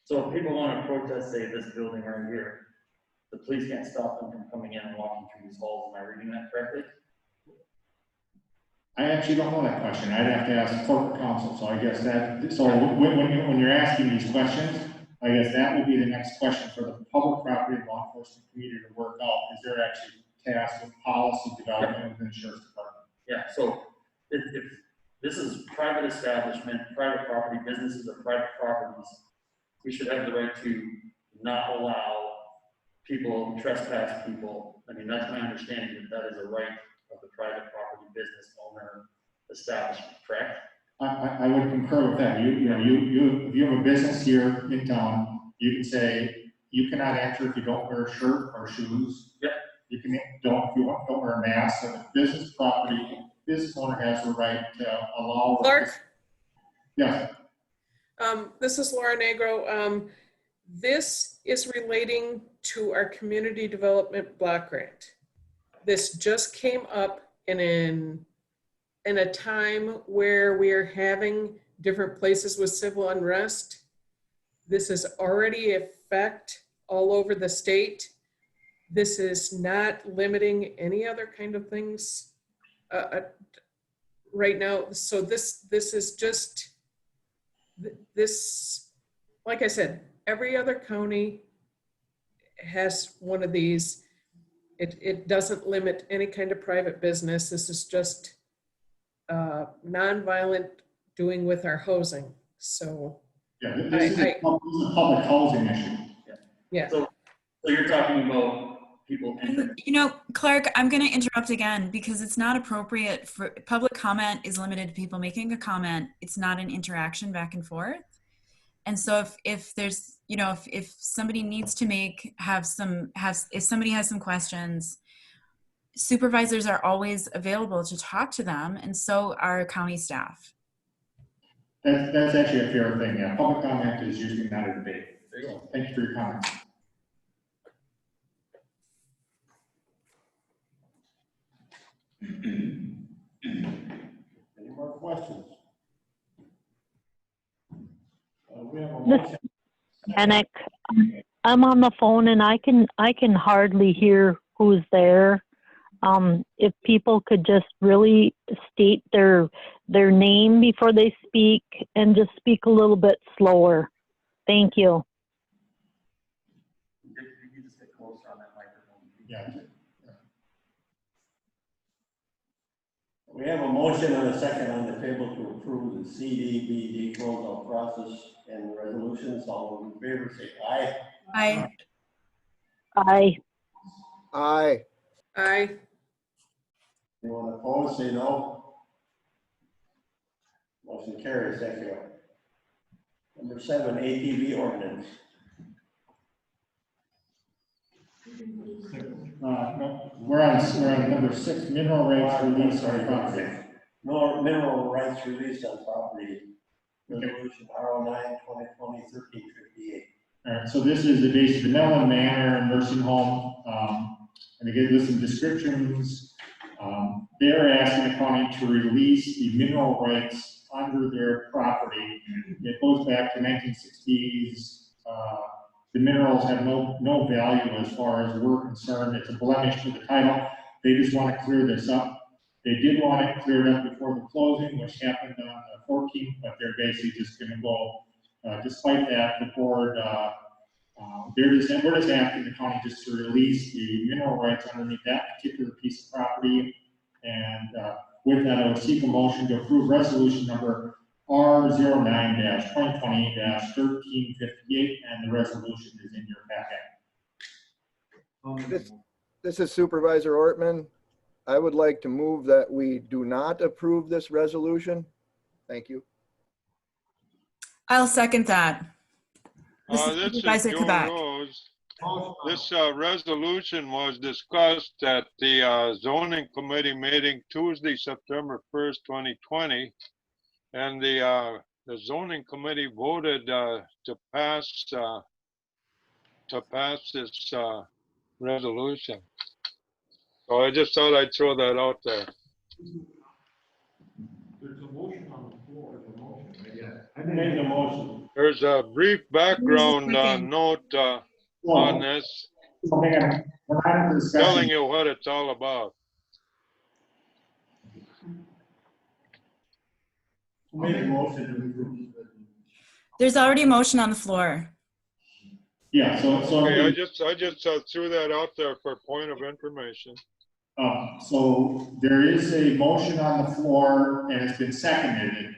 So if people want to protest, say, this building right here, the police can't stop them from coming in and walking through these halls. Am I reading that correctly? I actually don't know that question. I'd have to ask corporate counsel. So I guess that, so when you're asking these questions, I guess that will be the next question for the public property and law enforcement community to work out, is they're actually tasked with policy development within the sheriff's department. Yeah, so if this is private establishment, private property, businesses or private properties, we should have the right to not allow people, trespass people. I mean, that's my understanding, that is a right of the private property business owner establishment, correct? I would concur with that. If you have a business here in town, you can say you cannot enter if you don't wear a shirt or shoes. Yep. You can don't wear a mask. So the business owner has the right to allow. Clark? Yes. This is Laura Negro. This is relating to our community development block grant. This just came up in a time where we are having different places with civil unrest. This is already in effect all over the state. This is not limiting any other kind of things right now. So this is just, this, like I said, every other county has one of these. It doesn't limit any kind of private business. This is just nonviolent doing with our housing. So yeah, this is a public housing issue. Yeah. So you're talking about people. You know, Clark, I'm going to interrupt again because it's not appropriate for public comment is limited to people making a comment. It's not an interaction back and forth. And so if there's, you know, if somebody needs to if somebody has some questions, supervisors are always available to talk to them, and so are county staff. That's actually a fair thing. Yeah, public comment is usually not a debate. There you go. Thank you for your comments. Any more questions? We have a motion. I'm on the phone and I can hardly hear who's there. if people could just really state their name before they speak and just speak a little bit slower. Thank you. Yeah. We have a motion and a second on the table to approve the CDBG closeout process and the resolutions. All in favor, say aye. Aye. Aye. Aye. Aye. Anyone opposed, say no. Motion carries, thank you. Number 7, ATV ordinance. No, we're on number 6, mineral rights release on property. No, mineral rights release on property. Resolution R09 2020 1358. All right, so this is the base of the Mellon Manor nursing home, and they give us some descriptions. They're asking the county to release the mineral rights under their property. It goes back to 1960s. The minerals have no value as far as we're concerned. It's a blemish to the title. They just want to clear this up. They did want it cleared up before the closing, which happened on the 14th, but they're basically just going to go. Despite that, the board, we're just asking the county just to release the mineral rights underneath that particular piece of property. And with that, I would seek a motion to approve resolution number R09-2020-1358, and the resolution is in your packet. This is Supervisor Ortman. I would like to move that we do not approve this resolution. Thank you. I'll second that. This is This is Supervisor Joe Quebec. Rose. This resolution was discussed at the zoning committee meeting Tuesday, September 1st, 2020. And the zoning committee voted to pass this resolution. So I just thought I'd throw that out there. There's a motion on the floor. There's a motion. Yeah. I made the motion. There's a brief background note on this, Hang on. We're not in discussion. telling you what it's all about. Made the motion to approve. There's already a motion on the floor. Yeah, so Okay, I just threw that out there for point of information. So there is a motion on the floor, and it's been seconded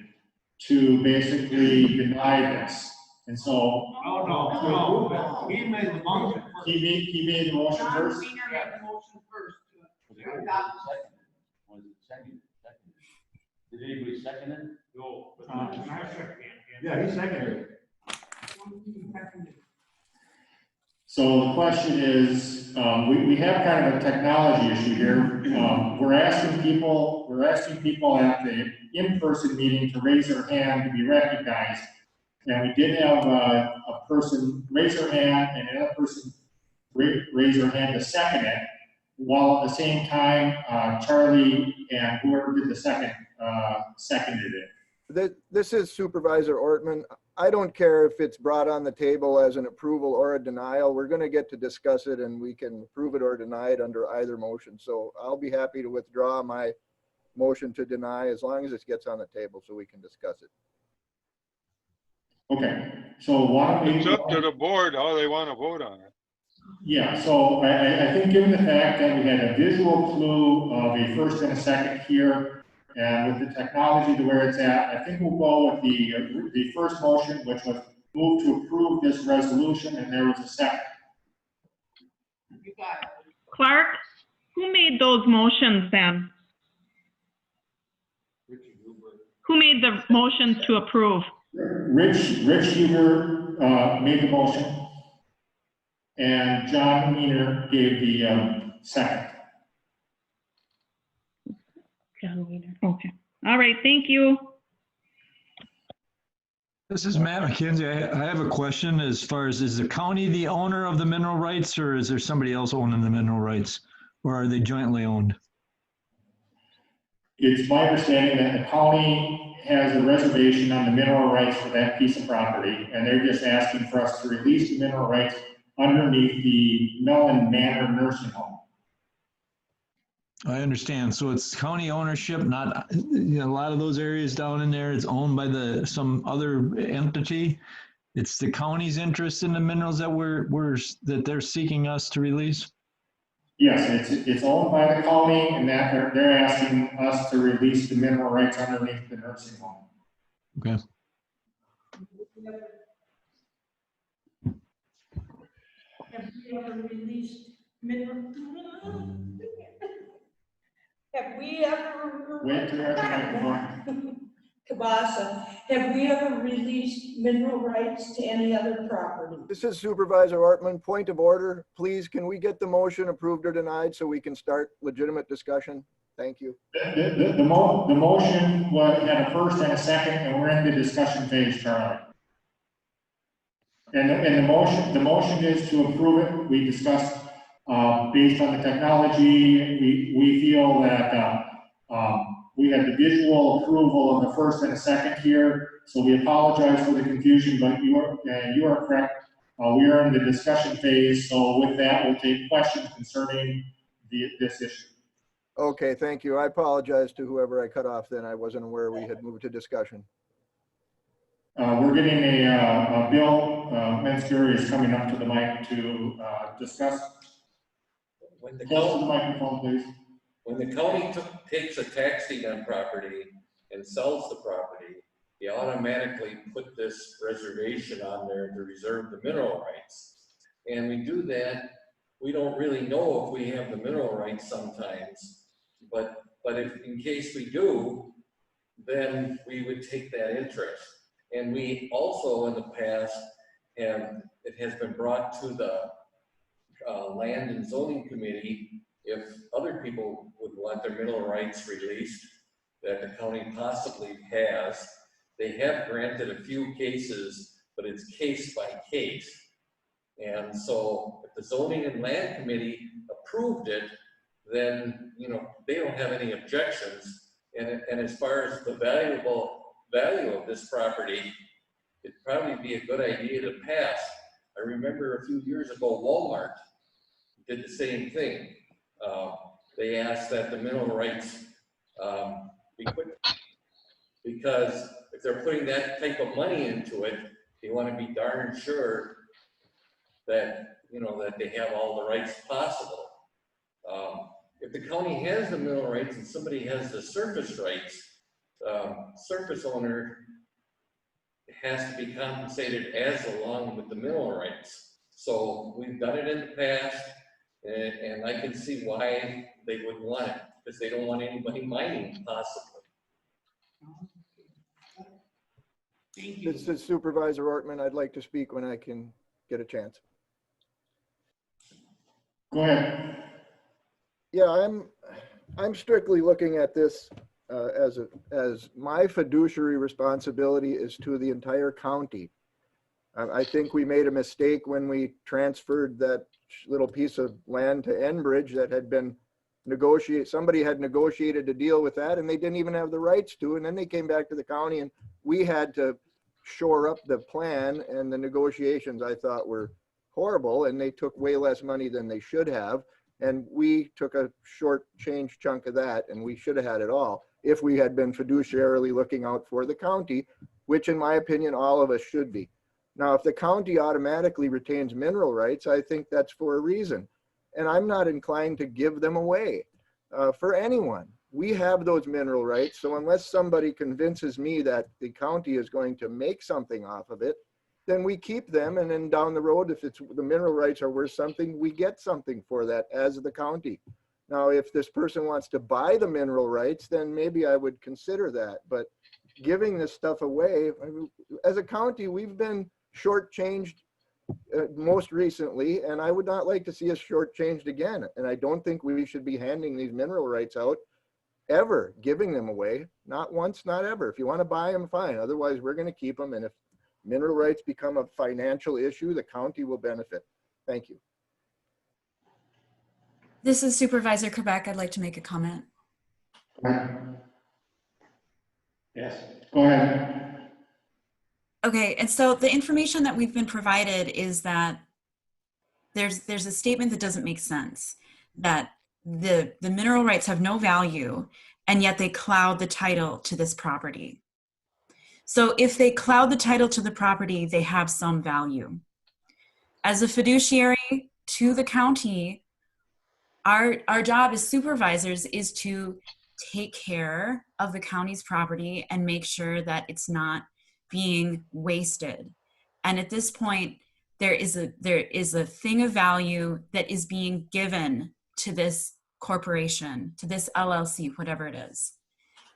to basically deny this. And so. No. He made the motion first. He made the motion first. Wiener made the motion first. Was it second? Did anybody second it? No. Yeah, he seconded it. So the question is, we have kind of a technology issue here. We're asking people at the in-person meeting to raise their hand to be recognized. And we did have a person raise their hand and another person raise their hand to second it, while at the same time, Charlie and whoever did the second, seconded it. This is Supervisor Ortman. I don't care if it's brought on the table as an approval or a denial. We're going to get to discuss it and we can approve it or deny it under either motion. So I'll be happy to withdraw my motion to deny as long as it gets on the table so we can discuss it. Okay, so why don't we? It's up to the board how they want to vote on it. Yeah, so I think given the fact that we had a visual clue of a first and a second here, and with the technology to where it's at, I think we'll go with the first motion, which was move to approve this resolution, and there was a second. Clark, who made those motions then? Who made the motions to approve? Rich Huber made the motion, and John Wiener gave the second. John Wiener. Okay. All right. Thank you. This is Matt McKenzie. I have a question as far as, is the county the owner of the mineral rights, or is there somebody else owning the mineral rights, or are they jointly owned? It's my understanding that the county has a reservation on the mineral rights for that piece of property, and they're just asking for us to release the mineral rights underneath the Mellon Manor nursing home. I understand. So it's county ownership, not, you know, a lot of those areas down in there, it's owned by some other entity. It's the county's interest in the minerals that that they're seeking us to release? Yes, it's owned by the county, and that they're asking us to release the mineral rights underneath the nursing home. Okay. Have we ever released mineral? Have we ever? Wait till after microphone. Kabasa, have we ever released mineral rights to any other property? This is Supervisor Ortman. Point of order. Please, can we get the motion approved or denied so we can start legitimate discussion? Thank you. The motion had a first and a second, and we're in the discussion phase, Charlie. And the motion is to approve it. We discussed, based on the technology, we feel that we had the visual approval of the first and a second here, so we apologize for the confusion, but you are correct. We are in the discussion phase, so with that, we'll take questions concerning this issue. Okay, thank you. I apologize to whoever I cut off then. I wasn't aware we had moved to discussion. We're getting a Bill Metzger is coming up to the mic to discuss. Close to the microphone, please. When the county takes a tax deed on property and sells the property, they automatically put this reservation on there to reserve the mineral rights. And we do that, we don't really know if we have the mineral rights sometimes, but if in case we do, then we would take that interest. And we also in the past it has been brought to the Land and Zoning Committee if other people would want their mineral rights released that the county possibly has. They have granted a few cases, but it's case by case. And so if the Zoning and Land Committee approved it, then, you know, they don't have any objections. And as far as the value of this property, it'd probably be a good idea to pass. I remember a few years ago, Walmart did the same thing. They asked that the mineral rights be put, because if they're putting that type of money into it, they want to be darn sure that, you know, that they have all the rights possible. If the county has the mineral rights and somebody has the surface rights, surface owner has to be compensated as along with the mineral rights. So we've done it in the past, and I can see why they would want it, because they don't want anybody mining possibly. This is Supervisor Ortman. I'd like to speak when I can get a chance. Go ahead. Yeah, I'm strictly looking at this as my fiduciary responsibility is to the entire county. I think we made a mistake when we transferred that little piece of land to Enbridge that had been negotiated. Somebody had negotiated a deal with that and they didn't even have the rights to, and then they came back to the county and we had to shore up the plan, and the negotiations I thought were horrible, and they took way less money than they should have. And we took a short change chunk of that, and we should have had it all if we had been fiduciarily looking out for the county, which in my opinion, all of us should be. Now, if the county automatically retains mineral rights, I think that's for a reason. And I'm not inclined to give them away for anyone. We have those mineral rights. So unless somebody convinces me that the county is going to make something off of it, then we keep them. And then down the road, if it's the mineral rights are worth something, we get something for that as the county. Now, if this person wants to buy the mineral rights, then maybe I would consider that. But giving this stuff away, I mean, as a county, we've been shortchanged most recently, and I would not like to see us shortchanged again. And I don't think we should be handing these mineral rights out ever, giving them away. Not once, not ever. If you want to buy them, fine. Otherwise, we're going to keep them. And if mineral rights become a financial issue, the county will benefit. Thank you. This is Supervisor Quebec. I'd like to make a comment. Yes, go ahead. Okay, and so the information that we've been provided is that there's a statement that doesn't make sense, that the mineral rights have no value, and yet they cloud the title to this property. So if they cloud the title to the property, they have some value. As a fiduciary to the county, our job as supervisors is to take care of the county's property and make sure that it's not being wasted. And at this point, there is a thing of value that is being given to this corporation, to this LLC, whatever it is.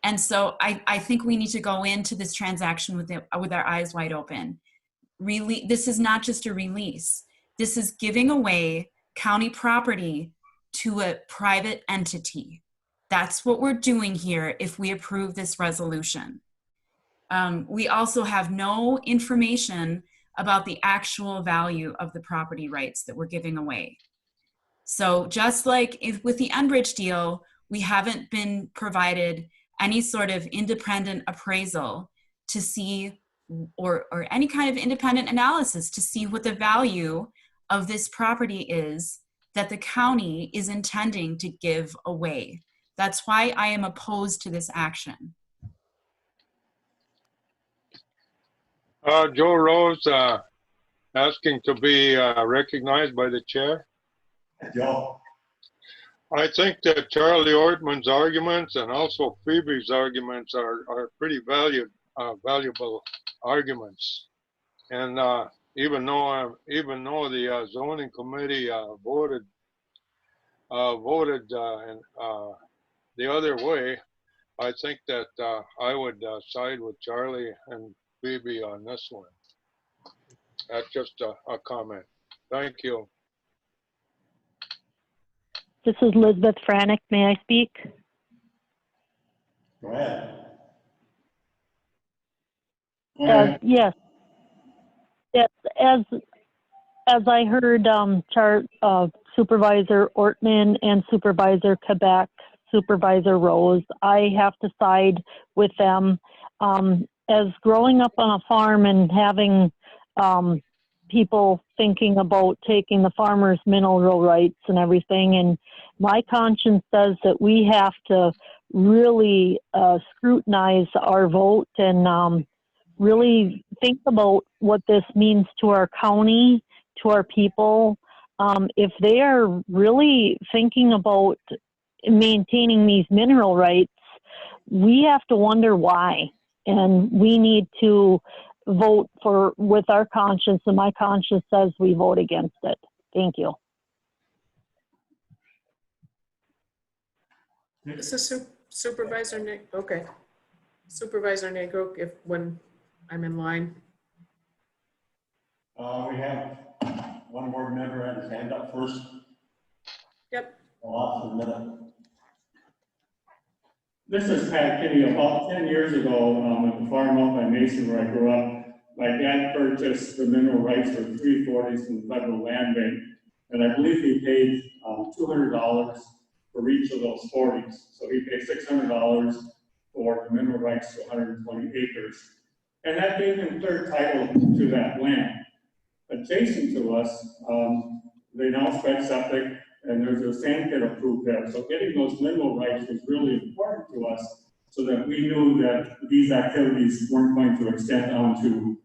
And so I think we need to go into this transaction with our eyes wide open. Really, this is not just a release. This is giving away county property to a private entity. That's what we're doing here if we approve this resolution. We also have no information about the actual value of the property rights that we're giving away. So just like with the Enbridge deal, we haven't been provided any sort of independent appraisal to see, or any kind of independent analysis to see what the value of this property is that the county is intending to give away. That's why I am opposed to this action. Joe Rose, asking to be recognized by the chair. Joe. I think that Charlie Ortman's arguments and also Phoebe's arguments are pretty valuable arguments. And even though the zoning committee voted the other way, I think that I would side with Charlie and Phoebe on this one. That's just a comment. Thank you. This is Elizabeth Franick. May I speak? Go ahead. Yes. Yes. As I heard Supervisor Ortman and Supervisor Quebec, Supervisor Rose, I have to side with them. As growing up on a farm and having people thinking about taking the farmers' mineral rights and everything, and my conscience says that we have to really scrutinize our vote and really think about what this means to our county, to our people. If they are really thinking about maintaining these mineral rights, we have to wonder why. And we need to vote with our conscience, and my conscience says we vote against it. Thank you. This is Supervisor Nick. Okay. Supervisor Negro, when I'm in line. We have one board member had his hand up first. Yep. I'll ask in a minute. This is Pat Kinney. About 10 years ago, at the farm out by Mason where I grew up, my dad purchased the mineral rights for 340s from the Federal Land Bank, and I believe he paid $200 for each of those 40s. So he paid $600 for the mineral rights to 120 acres. And that gave him clear title to that land. Adjacent to us, they now spread septic, and there's a sand pit approved there. So getting those mineral rights was really important to us so that we knew that these activities weren't going to extend onto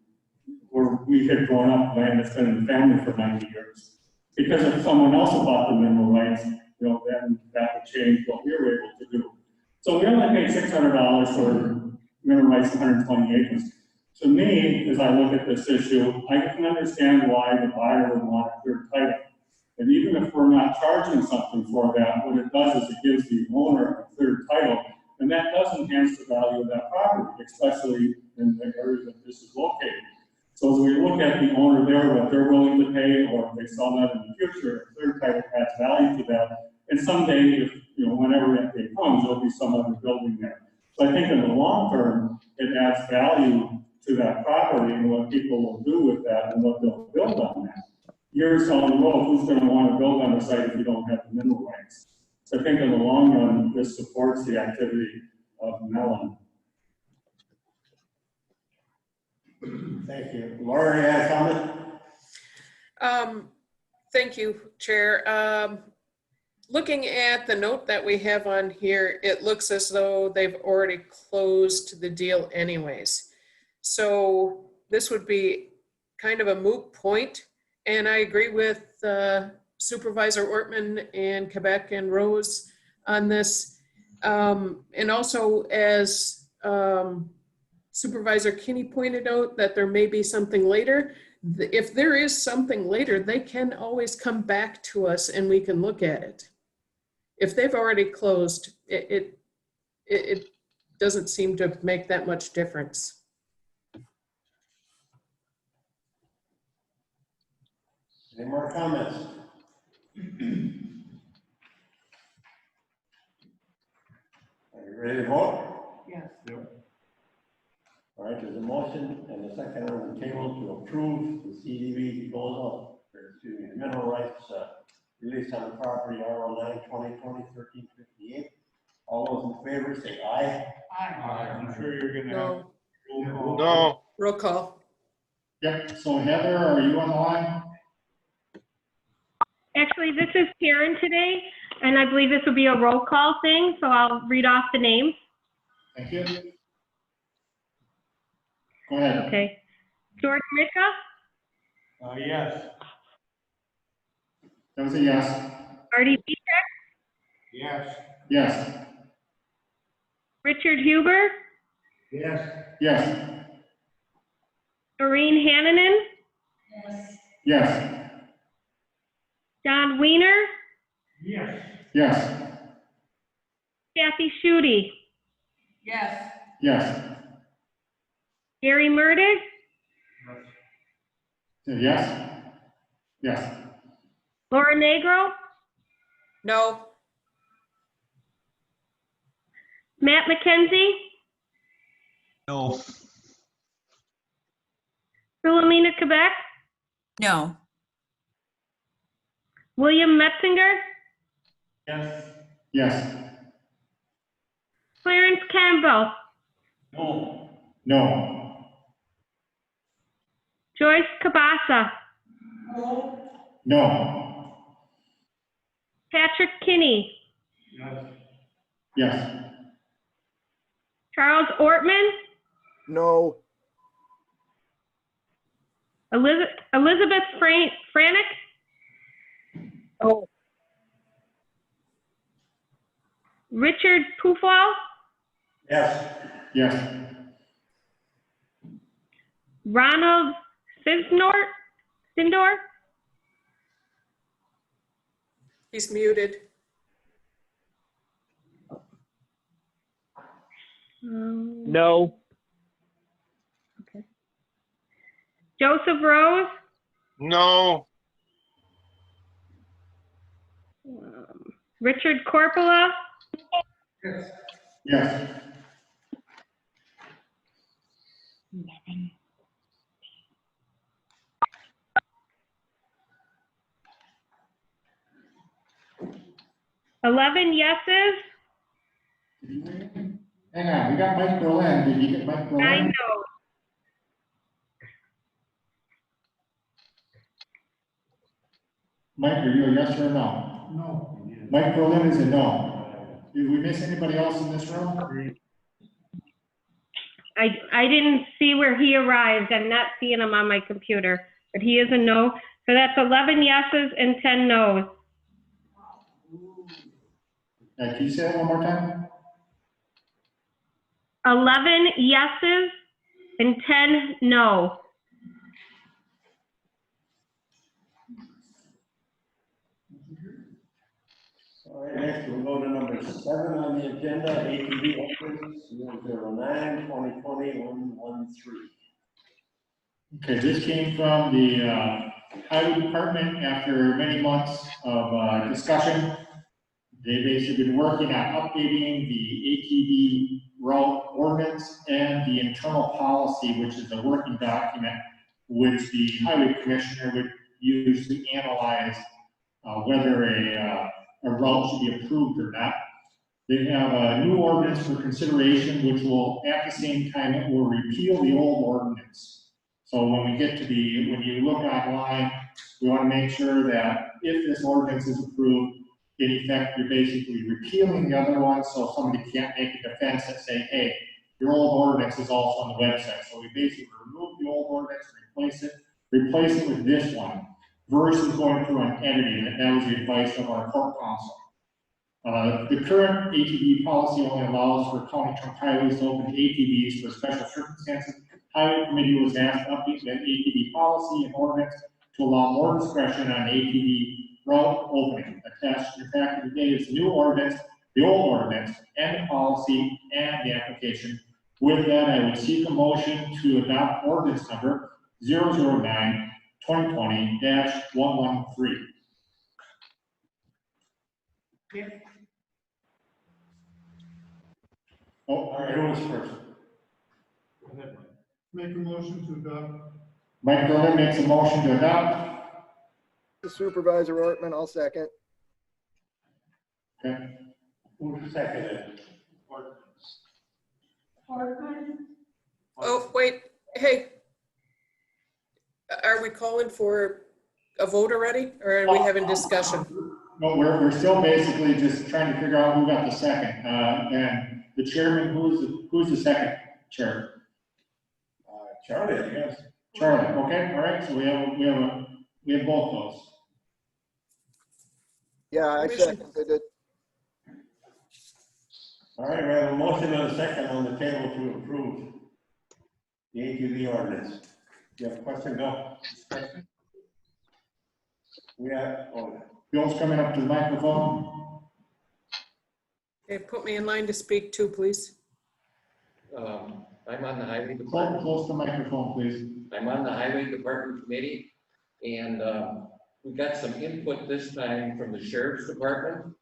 where we had grown up, land that's been in the family for 90 years. Because if someone else bought the mineral rights, then that would change what we were able to do. So we only paid $600 for mineral rights to 120 acres. To me, as I look at this issue, I can understand why the buyer would want a clear title. And even if we're not charging something for that, what it does is it gives the owner a clear title, and that does enhance the value of that property, especially in the area that this is located. So as we look at the owner there, what they're willing to pay, or if they sell that in the future, a clear title adds value to that. And someday, if whenever that day comes, there'll be some other building there. So I think in the long term, it adds value to that property and what people will do with that and what they'll build on that. Years down the road, who's going to want to build on a site if you don't have the mineral rights? So I think in the long run, this supports the activity of Mellon. Thank you. Laura, you have a comment? Thank you, Chair. looking at the note that we have on here, it looks as though they've already closed the deal anyways. So this would be kind of a moot point. And I agree with Supervisor Ortman and Quebec and Rose on this. And also, as Supervisor Kinney pointed out, that there may be something later. If there is something later, they can always come back to us and we can look at it. If they've already closed, it doesn't seem to make that much difference. Any more comments? Are you ready to vote? Yes. All right, there's a motion and a second on the table to approve the CDB disposal, or excuse me, the mineral rights released on the property R09-2020-1358. All those in favor say aye. Aye. I'm sure you're gonna have. No. roll call. No, Roll call. Yep, so Heather, are you on the line? Actually, this is Karen today, and I believe this will be a roll call thing, so I'll read off the names. Thank you. Go ahead. Okay. George Mika, Yes. That was a yes. Artie Beechek, Yes. Yes. Richard Huber, Yes. Yes. Doreen Hannanen, Yes. John Wiener, Yes. Yes. Kathy Schutte, Yes. Yes. Gary Murdig, Yes. Yes. Laura Negro, No. Matt McKenzie, No. Philomena Quebec, No. William Metzinger, Yes. Yes. Clarence Campbell, No. No. Joyce Cabasa, No. Patrick Kinney, Yes. Yes. Charles Ortman, No. Elizabeth Franick, Oh, Richard Pufall, Yes. Yes. Ronald Sindor, He's muted. no. Joseph Rose, no, Richard Corpola, Yes. $11 yeses. Hang on, we got Mike Berlin. Did you get Mike Berlin? I know. Mike, are you a yes or a no? No. Mike Berlin is a no. Did we miss anybody else in this room? I didn't see where he arrived. I'm not seeing him on my computer, but he is a no. So that's 11 yeses and 10 nos. Can you say that one more time? 11 yeses and 10 no. All right, next we'll go to number 7 on the agenda, ATV upgrades, 009-2020-113. Okay, this came from the highway department after many months of discussion. They've basically been working on updating the ATV route ordinance and the internal policy, which is a working document which the highway commissioner would use to analyze whether a route should be approved or not. They have a new ordinance for consideration, which will, at the same time, it will repeal the old ordinance. So when we get to when you look online, we want to make sure that if this ordinance is approved, in effect, you're basically repealing the other one, so somebody can't make a defense that say, hey, your old ordinance is also on the website. So we basically remove the old ordinance, replace it with this one, versus going through an entity, and that was the advice of our court counsel. The current ATV policy only allows for county trunk highways to open to ATVs for special circumstances. Highway committee was asked to update that ATV policy and ordinance to allow more discretion on ATV route opening. Attached to the fact of the day is the new ordinance, the old ordinance, and the policy and the application. With that, I would seek a motion to adopt ordinance number 009-2020-113. Oh, all right, who was first? Make a motion to adopt. Mike Berlin makes a motion to adopt. Supervisor Ortman, I'll second. Okay. Who seconded? Oh, wait, hey. Are we calling for a vote already, or are we having discussion? No, we're still basically just trying to figure out who got the second. And the chairman, who's the second chair? Charlie, I guess. Charlie, okay, all right, so we have both those. Yeah, I seconded it. All right, we have a motion and a second on the table to approve the ATV ordinance. You have a question, Bill? Bill's coming up to the microphone. Okay, put me in line to speak too, please. I'm on the highway department. Close the microphone, please. I'm on the highway department committee, and we got some input this time from the sheriff's department.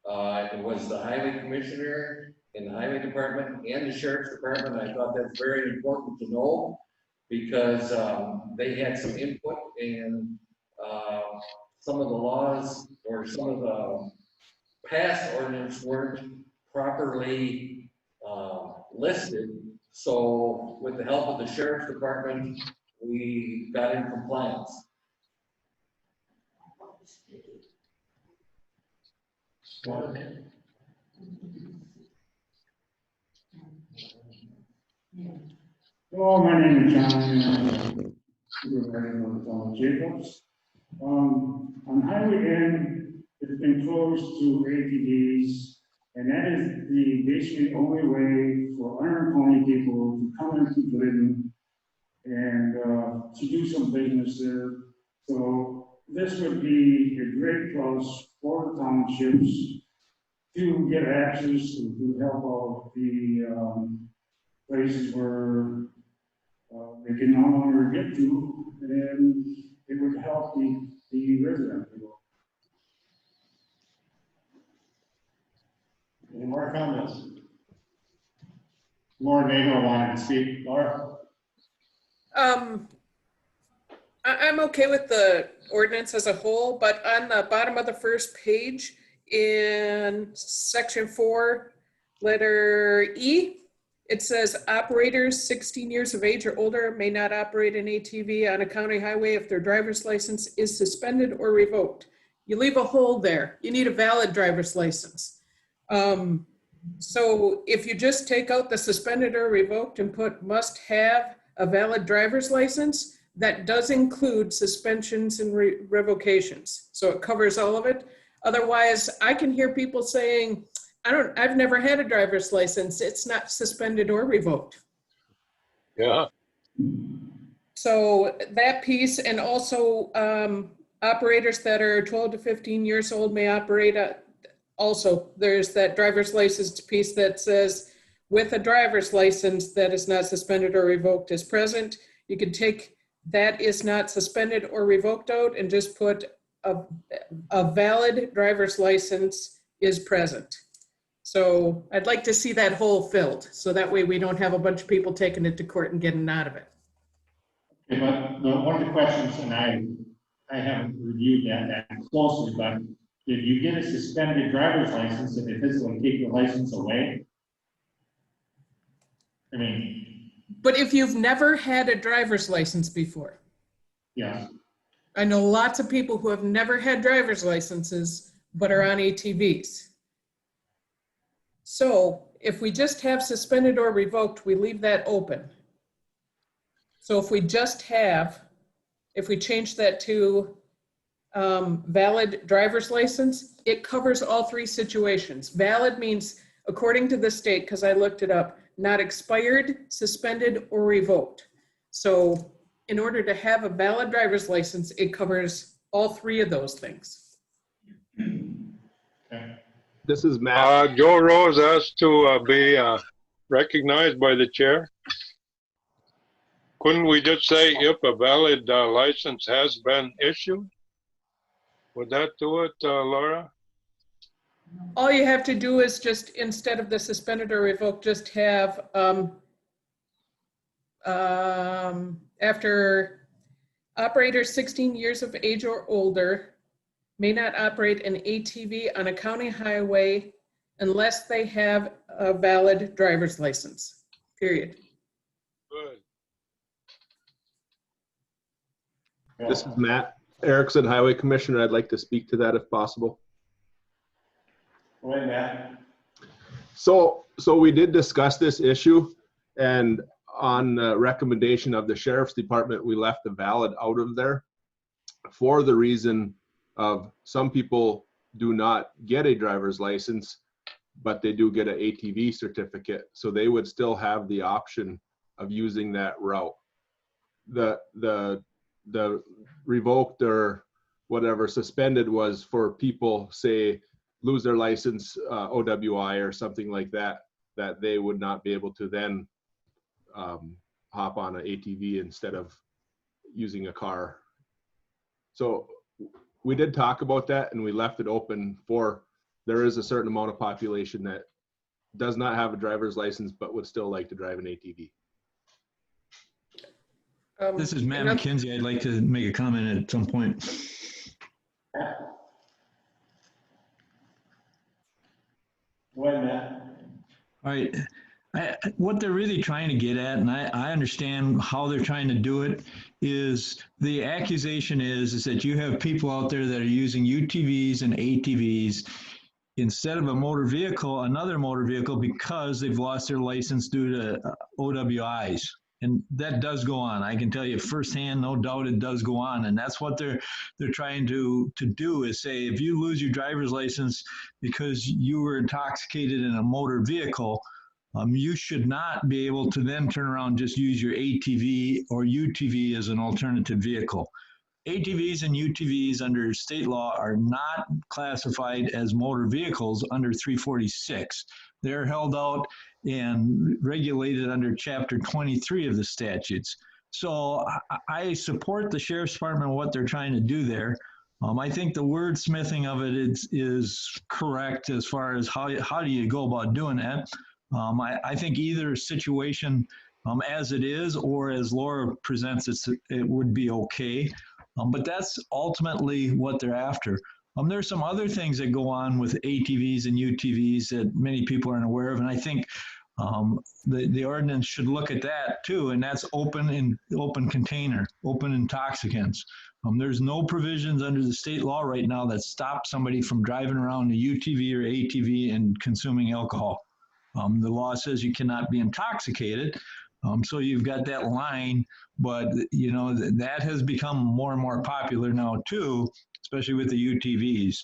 It was the highway commissioner in the highway department and the sheriff's department. I thought that's very important to know because they had some input, and some of the laws or some of the past ordinance weren't properly listed. So with the help of the sheriff's department, we got in compliance. Hello, my name is John, Supervisor of Jacobs. On Highway N, it's been closed to ATVs, and that is the basically only way for Iron Pony people to come into Glidden and to do some business there. So this would be a great plus for the townships to get access to help out the places where they can no longer get to, and it would help the residents. Any more comments? Laura Nagle wanted to speak. Laura? I'm okay with the ordinance as a whole, but on the bottom of the first page in section 4, letter E, it says operators 16 years of age or older may not operate an ATV on a county highway if their driver's license is suspended or revoked. You leave a hole there. You need a valid driver's license. So if you just take out the suspended or revoked and put must have a valid driver's license, that does include suspensions and revocations. So it covers all of it. Otherwise, I can hear people saying, I've never had a driver's license. It's not suspended or revoked. Yeah. So that piece, and also operators that are 12 to 15 years old may operate also, there's that driver's license piece that says with a driver's license that is not suspended or revoked is present. You can take that is not suspended or revoked out and just put a valid driver's license is present. So I'd like to see that hole filled. So that way we don't have a bunch of people taking it to court and getting out of it. Okay, but one of the questions, and I haven't reviewed that closely, but if you get a suspended driver's license and they physically take your license away, I mean. But if you've never had a driver's license before. Yeah. I know lots of people who have never had driver's licenses but are on ATVs. So if we just have suspended or revoked, we leave that open. So if we change that to valid driver's license, it covers all three situations. Valid means, according to the state, because I looked it up, not expired, suspended, or revoked. So in order to have a valid driver's license, it covers all three of those things. This is Matt. Joe Rose asked to be recognized by the chair. Couldn't we just say if a valid license has been issued? Would that do it, Laura? All you have to do is just, instead of the suspended or revoked, just have after operator 16 years of age or older may not operate an ATV on a county highway unless they have a valid driver's license, period. Good. This is Matt Erickson, Highway Commissioner. I'd like to speak to that if possible. Go ahead, Matt. So we did discuss this issue, and on the recommendation of the Sheriff's Department, we left the valid out of there for the reason of some people do not get a driver's license, but they do get an ATV certificate. So they would still have the option of using that route. The revoked or whatever suspended was for people, say, lose their license, OWI or something like that, that they would not be able to then hop on an ATV instead of using a car. So we did talk about that, and we left it open for, there is a certain amount of population that does not have a driver's license but would still like to drive an ATV. This is Matt McKenzie. I'd like to make a comment at some point. Go ahead, Matt. All right. What they're really trying to get at, and I understand how they're trying to do it, is the accusation is that you have people out there that are using UTVs and ATVs instead of a motor vehicle, another motor vehicle, because they've lost their license due to OWIs. And that does go on. I can tell you firsthand, no doubt it does go on. And that's what they're trying to do, is say, if you lose your driver's license because you were intoxicated in a motor vehicle, you should not be able to then turn around and just use your ATV or UTV as an alternative vehicle. ATVs and UTVs under state law are not classified as motor vehicles under 346. They're held out and regulated under Chapter 23 of the statutes. So I support the Sheriff's Department and what they're trying to do there. I think the wordsmithing of it is correct as far as how do you go about doing that. I think either situation as it is or as Laura presents it would be okay. But that's ultimately what they're after. There's some other things that go on with ATVs and UTVs that many people aren't aware of, and I think the ordinance should look at that too, and that's open container, open intoxicants. There's no provisions under the state law right now that stop somebody from driving around a UTV or ATV and consuming alcohol. The law says you cannot be intoxicated. So you've got that line, but you know that has become more and more popular now too, especially with the UTVs,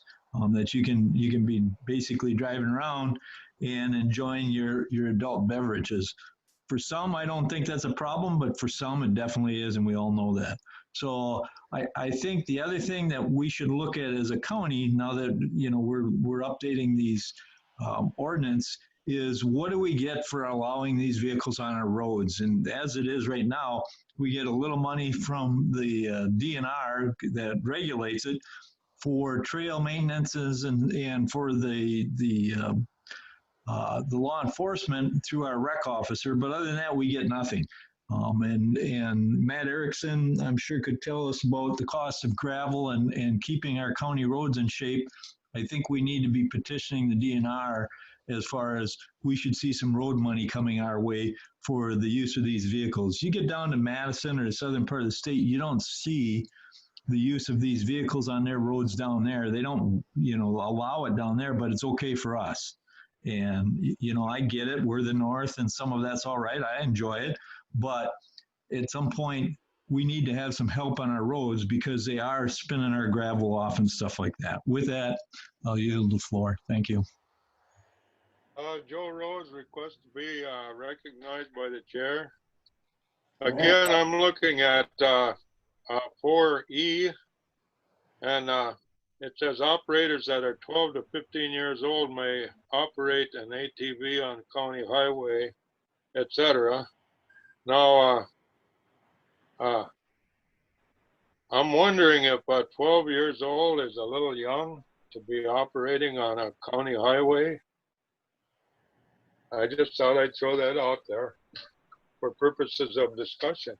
that you can be basically driving around and enjoying your adult beverages. For some, I don't think that's a problem, but for some it definitely is, and we all know that. So I think the other thing that we should look at as a county, now that we're updating these ordinance, is what do we get for allowing these vehicles on our roads? And as it is right now, we get a little money from the DNR that regulates it for trail maintenances and for the law enforcement through our rec officer. But other than that, we get nothing. And Matt Erickson, I'm sure, could tell us about the cost of gravel and keeping our county roads in shape. I think we need to be petitioning the DNR as far as we should see some road money coming our way for the use of these vehicles. You get down to Madison or the southern part of the state, you don't see the use of these vehicles on their roads down there. They don't, allow it down there, but it's okay for us. And, I get it. We're the north and some of that's all right. I enjoy it. But at some point, we need to have some help on our roads because they are spinning our gravel off and stuff like that. With that, I'll yield the floor. Thank you. Joe Rose requests to be recognized by the chair. Again, I'm looking at 4E, and it says operators that are 12 to 15 years old may operate an ATV on county highway, etc. Now, I'm wondering if 12 years old is a little young to be operating on a county highway. I just thought I'd throw that out there for purposes of discussion.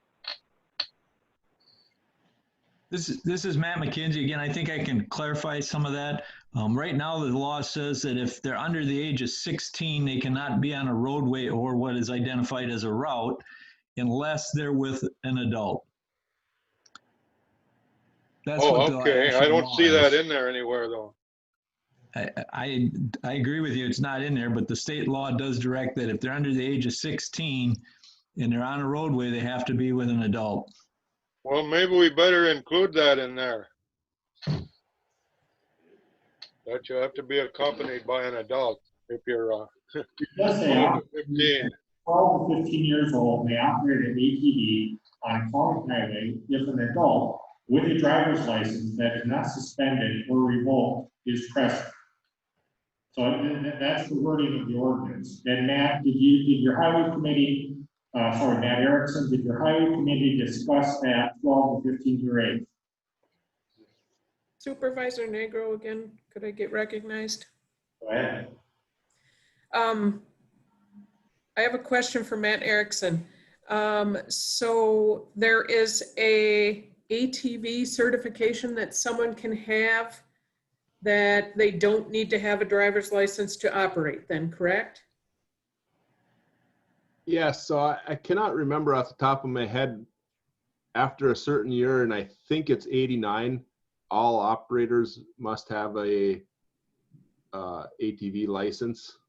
This is Matt McKenzie again. I think I can clarify some of that. Right now, the law says that if they're under the age of 16, they cannot be on a roadway or what is identified as a route unless they're with an adult. That's what okay. I don't see that in there anywhere, though. I agree with you. It's not in there, but the state law does direct that if they're under the age of 16 and they're on a roadway, they have to be with an adult. Well, maybe we better include that in there. That you have to be accompanied by an adult if you're 12 to 15 years old, they operate an ATV on a county highway if an adult with a driver's license that is not suspended or revoked is present. So that's the wording of the ordinance. Then Matt, did your highway committee, Matt Erickson, did your highway committee discuss that 12 to 15 year age? Supervisor Negro again, could I get recognized? Go ahead. I have a question for Matt Erickson. So there is a ATV certification that someone can have that they don't need to have a driver's license to operate then, correct? Yes, so I cannot remember off the top of my head, after a certain year, and I think it's 89, all operators must have a ATV license.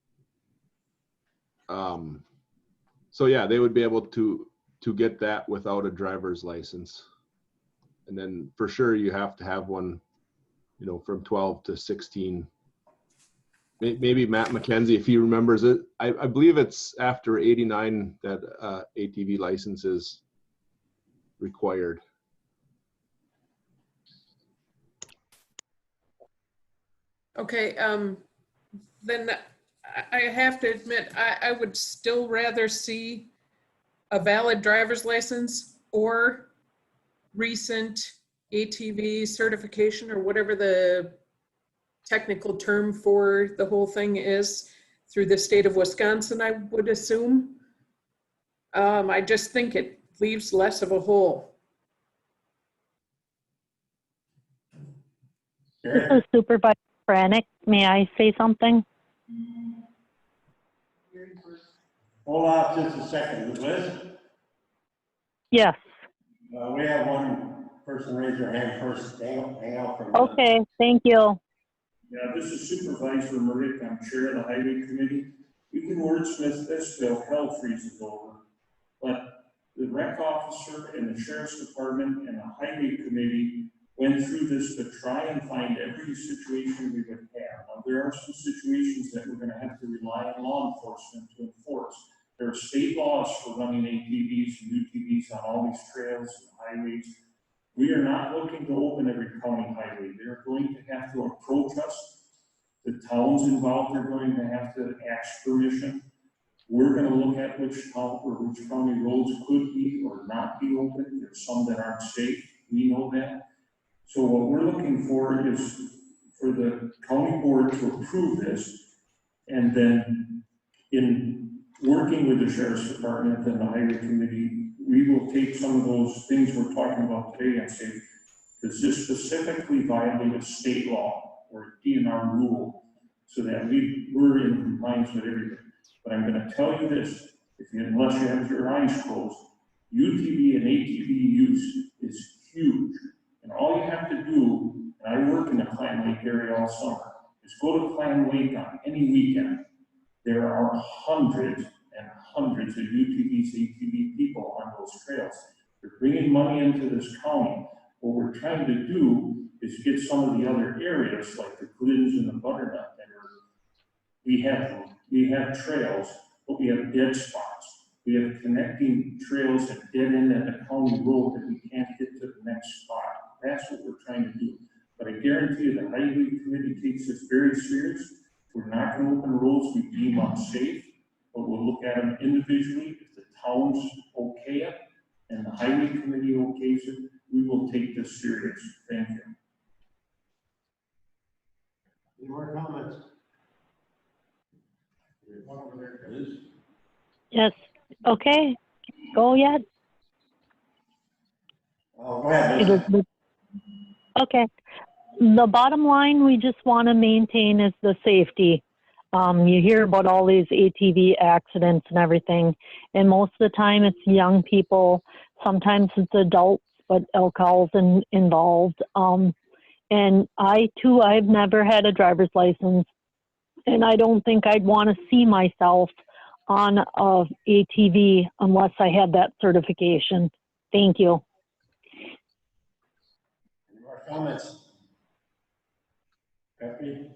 So yeah, they would be able to get that without a driver's license. And then for sure you have to have one, from 12 to 16. Maybe Matt McKenzie, if he remembers it. I believe it's after 89 that ATV license is required. Okay, then I have to admit, I would still rather see a valid driver's license or recent ATV certification or whatever the technical term for the whole thing is through the state of Wisconsin, I would assume. I just think it leaves less of a hole. This is Supervisor Brannick. May I say something? Hold on just a second, Liz. Yes. We have one person raise their hand first. Hang out for a minute. Okay, thank you. Yeah, this is Supervisor Murick. I'm chair of the Highway Committee. We can wordsmith this till hell freezes over. But the rec officer and the sheriff's department and the Highway Committee went through this to try and find every situation we would have. Now, there are some situations that we're going to have to rely on law enforcement to enforce. There are state laws for running ATVs and UTVs on all these trails and highways. We are not looking to open every county highway. They're going to have to approach us. The towns involved are going to have to ask permission. We're going to look at which county roads could be or not be open. There's some that aren't safe. We know that. So what we're looking for is for the county board to approve this, and then in working with the sheriff's department and the highway committee, we will take some of those things we're talking about today and say, does this specifically violate a state law or DNR rule, so that we're in compliance with everything. But I'm going to tell you this, unless you have your eyes closed, UTV and ATV use is huge. And all you have to do, and I work in the Clam Lake area all summer, is go to Clam Lake on any weekend. There are hundreds and hundreds of UTVs, ATV people on those trails. They're bringing money into this county. What we're trying to do is get some of the other areas like the Glens and the Butternut that are, we have trails, but we have dead spots. We have connecting trails that dead end at the county road that we can't get to the next spot. That's what we're trying to do. But I guarantee you the highway committee takes this very serious. We're not going to open roads we deem unsafe, but we'll look at them individually. If the town's okay it and the highway committee okays it, we will take this serious. Thank you. Any more comments? Yes, okay, go yet. Oh, go ahead, Liz. Okay, the bottom line we just want to maintain is the safety. You hear about all these ATV accidents and everything, and most of the time it's young people, sometimes it's adults, but alcohol's involved. And I've never had a driver's license, and I don't think I'd want to see myself on a ATV unless I had that certification. Thank you. Any more comments? Kathy?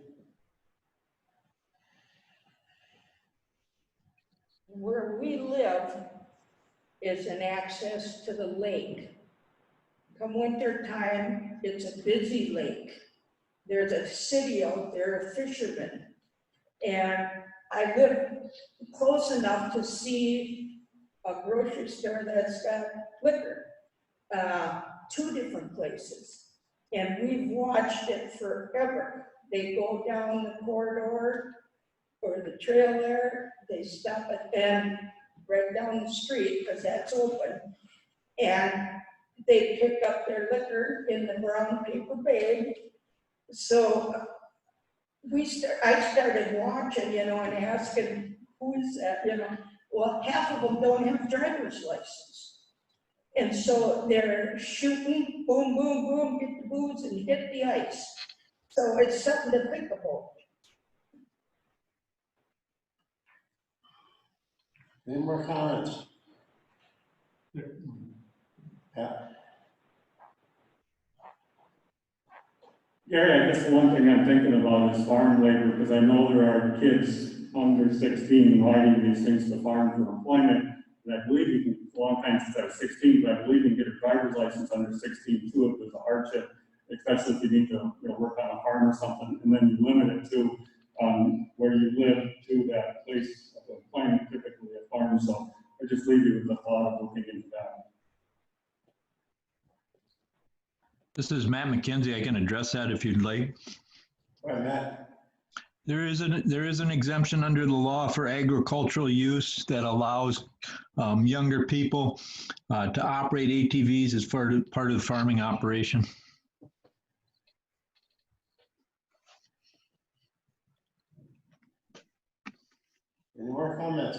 Where we live is an access to the lake. Come winter time, it's a busy lake. There's a city out there of fishermen. And I live close enough to see a grocery store that's got liquor, 2 different places. And we've watched it forever. They go down the corridor or the trail there, they stop at and right down the street, because that's open. And they pick up their liquor in the brown paper bag. So I started watching, and asking, who is that, Well, half of them don't have a driver's license. And so they're shooting, boom, boom, boom, get the booze and hit the ice. So it's something to think about. Any more comments? Yeah. Gary, I guess the one thing I'm thinking about is farm labor, because I know there are kids under 16 riding these things to farm for employment. And I believe you can, a long time since I was 16, but I believe you can get a driver's license under 16 too if there's a hardship, especially if you need to work on a farm or something, and then you limit it to where you live to that place of employment, typically a farm. So I just leave you with the thought of looking into that. This is Matt McKenzie. I can address that if you'd like. Go ahead, Matt. There is an exemption under the law for agricultural use that allows younger people to operate ATVs as part of the farming operation. Any more comments?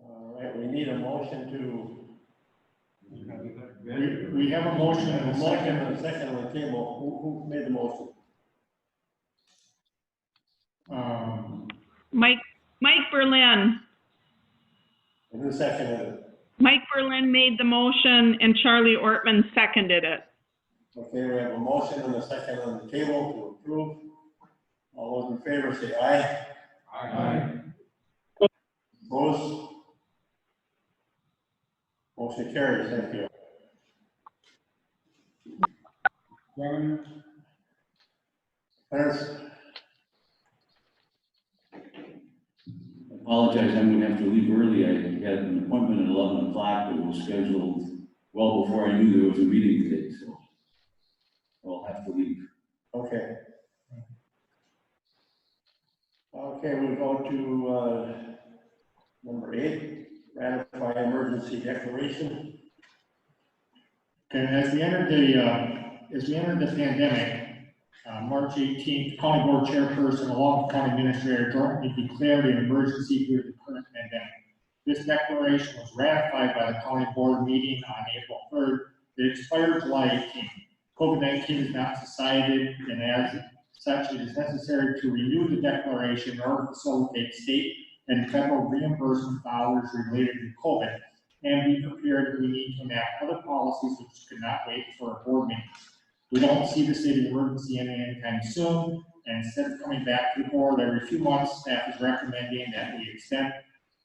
All right, we need a motion to. We have a motion and a second on the table. Who made the motion? Mike Berlin. And who seconded it? Mike Berlin made the motion and Charlie Ortman seconded it. Okay, we have a motion and a second on the table to approve. All those in favor say aye. Aye. Opposed? Motion carries. Thank you. Clarence? Apologize, I'm gonna have to leave early. I had an appointment at 11 o'clock that was scheduled well before I knew there was a meeting today, so I'll have to leave. Okay. Okay, we go to number 8, ratify emergency declaration. Okay, as we entered the pandemic, March 18th, County Board Chairperson along with County Administrator jointly declared an emergency due to the current pandemic. This declaration was ratified by the County Board meeting on April 3rd. It expired July 18th. COVID-19 is not subsided, and as such, it is necessary to renew the declaration in order to facilitate state and federal reimbursement dollars related to COVID, and be prepared if we need to enact other policies which could not wait for a board meeting. We don't see the state of emergency ending anytime soon, and instead of coming back to the board every few months, staff is recommending that we extend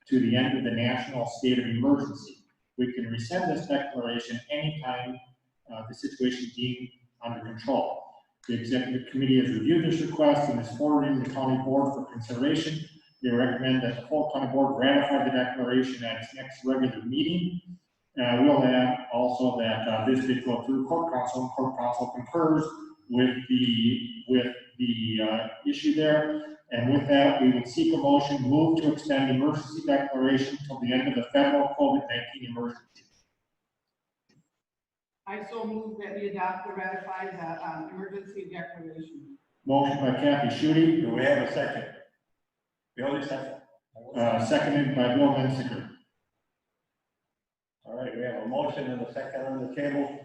to the end of the national state of emergency. We can rescind this declaration anytime the situation is deemed under control. The executive committee has reviewed this request and is forwarding the county board for consideration. They recommend that the full county board ratify the declaration at its next regular meeting. We'll add also that this did go through court counsel, and court counsel concurs with the issue there. And with that, we would seek a motion, move to extend the emergency declaration until the end of the federal COVID-19 emergency. I so move that we adopt or ratify the emergency declaration. Motion by Kathy Schutte. Do we have a second? Bill, second. Seconded by Bill Mensinger. All right, we have a motion and a second on the table.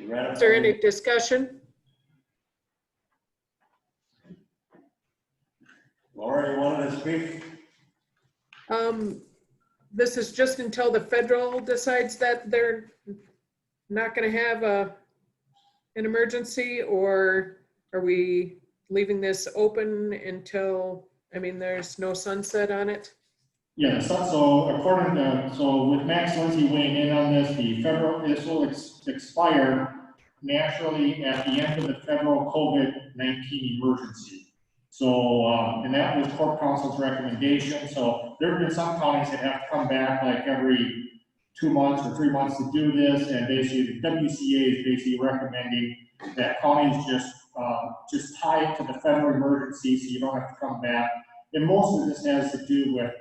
Is there any discussion? Laura, you wanted to speak? This is just until the federal decides that they're not going to have an emergency, or are we leaving this open until, I mean, there's no sunset on it? Yeah, so according to, so with Max Lindsay weighing in on this, this will expire naturally at the end of the federal COVID-19 emergency. So, and that was court counsel's recommendation. So there have been some counties that have to come back like every 2 months or 3 months to do this. And basically the WCA is basically recommending that counties just tie it to the federal emergency so you don't have to come back. And most of this has to do with,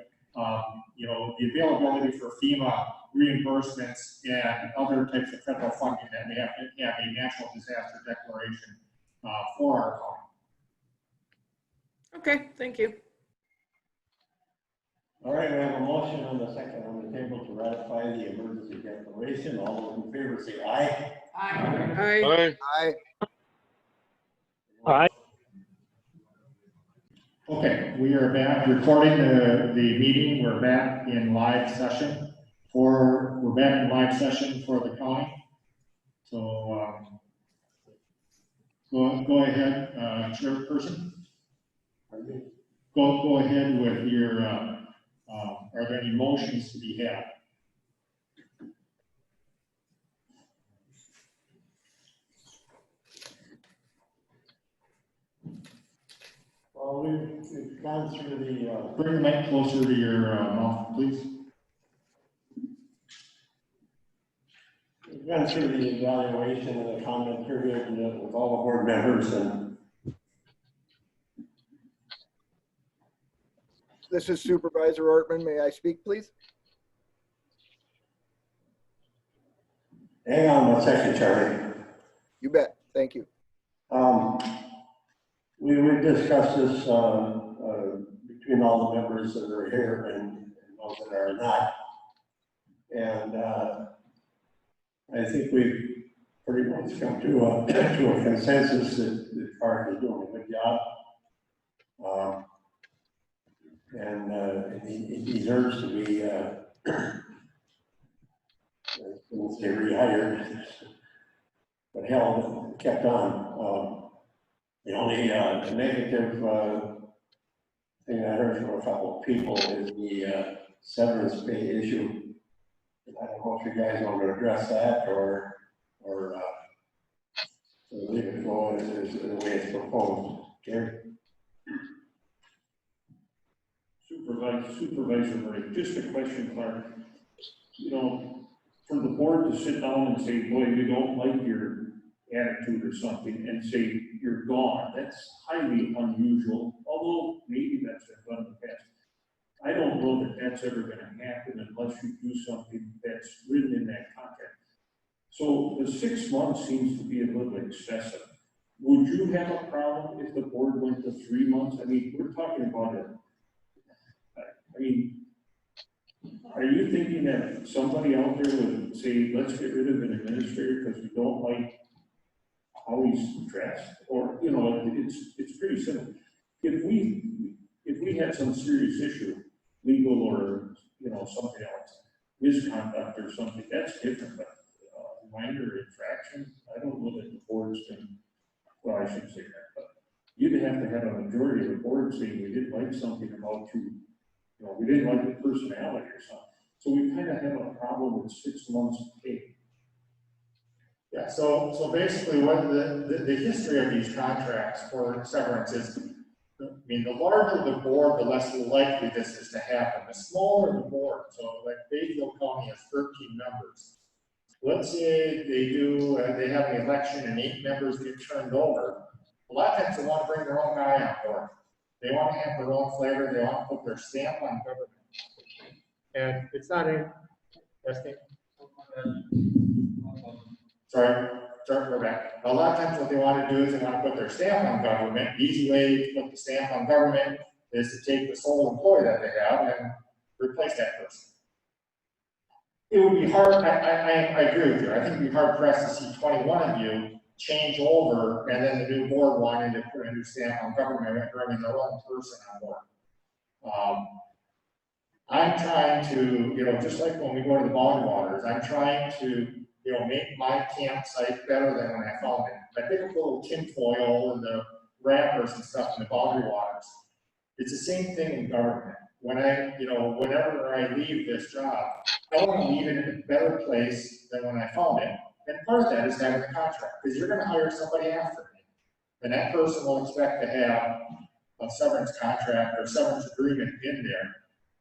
you know, the availability for FEMA reimbursements and other types of federal funding that they have to have a natural disaster declaration for our county. Okay, thank you. All right, we have a motion and a second on the table to ratify the emergency declaration. All those in favor say aye. Aye. Aye. Aye. Okay, we are back recording the meeting. We're back in live session for the county. So go ahead, chairperson. Go ahead with your, are there any motions to be had? Well, we've gone through the, bring the mic closer to your mouth, please. we've gone through the evaluation and the comment period with all the board members, and This is Supervisor Ortman. May I speak, please? hang on one second, Charlie. You bet. Thank you. We discussed this between all the members that are here and those that are not. And I think we've pretty much come to a consensus that Clark is doing a good job. And he deserves to be, I won't say rehired, but held, kept on. The only negative thing I heard from a couple of people is the severance pay issue. I don't know if you guys want to address that or leave it go as the way it's proposed. Gary? Supervisor Murray, just a question, Clark. You know, for the board to sit down and say, boy, we don't like your attitude or something, and say you're gone, that's highly unusual, although maybe that's been done in the past. I don't know that that's ever going to happen unless you do something that's written in that contract. So the 6 months seems to be a little excessive. would you have a problem if the board went to 3 months? I mean, we're talking about it. I mean, are you thinking that somebody out there would say, let's get rid of an administrator because we don't like how he's dressed? Or, you know, it's pretty simple. If we had some serious issue, legal or, you know, something else, misconduct or something, that's different, but minor infraction, I don't know that the board's can, well, I shouldn't say that, but you'd have to have a majority of the board saying we didn't like something about you, you know, we didn't like the personality or something. So we kind of have a problem with 6 months pay. Yeah, so basically what the history of these contracts for severance is, I mean, the larger the board, the less likely this is to happen. The smaller the board, so like Bayfield County has 13 members. Let's say they have an election and 8 members get turned over. A lot of times they want to bring their own guy on board. They want to have their own flavor. They want to put their stamp on government. And it's not in, sorry, we're back. A lot of times what they want to do is they want to put their stamp on government. The easy way to put the stamp on government is to take the sole employee that they have and replace that person. It would be hard, I agree with you. I think it'd be hard pressed to see 21 of you change over and then the new board wanting to put a new stamp on government and bringing their own person on board. I'm trying to, you know, just like when we go to the Boundary Waters, I'm trying to, you know, make my campsite better than when I found it. I pick up a little tinfoil and the wrappers and stuff in the Boundary Waters. It's the same thing in government. When whenever I leave this job, I want to leave it in a better place than when I found it. And part of that is having a contract, because you're going to hire somebody after me. And that person will expect to have a severance contract or severance agreement in there.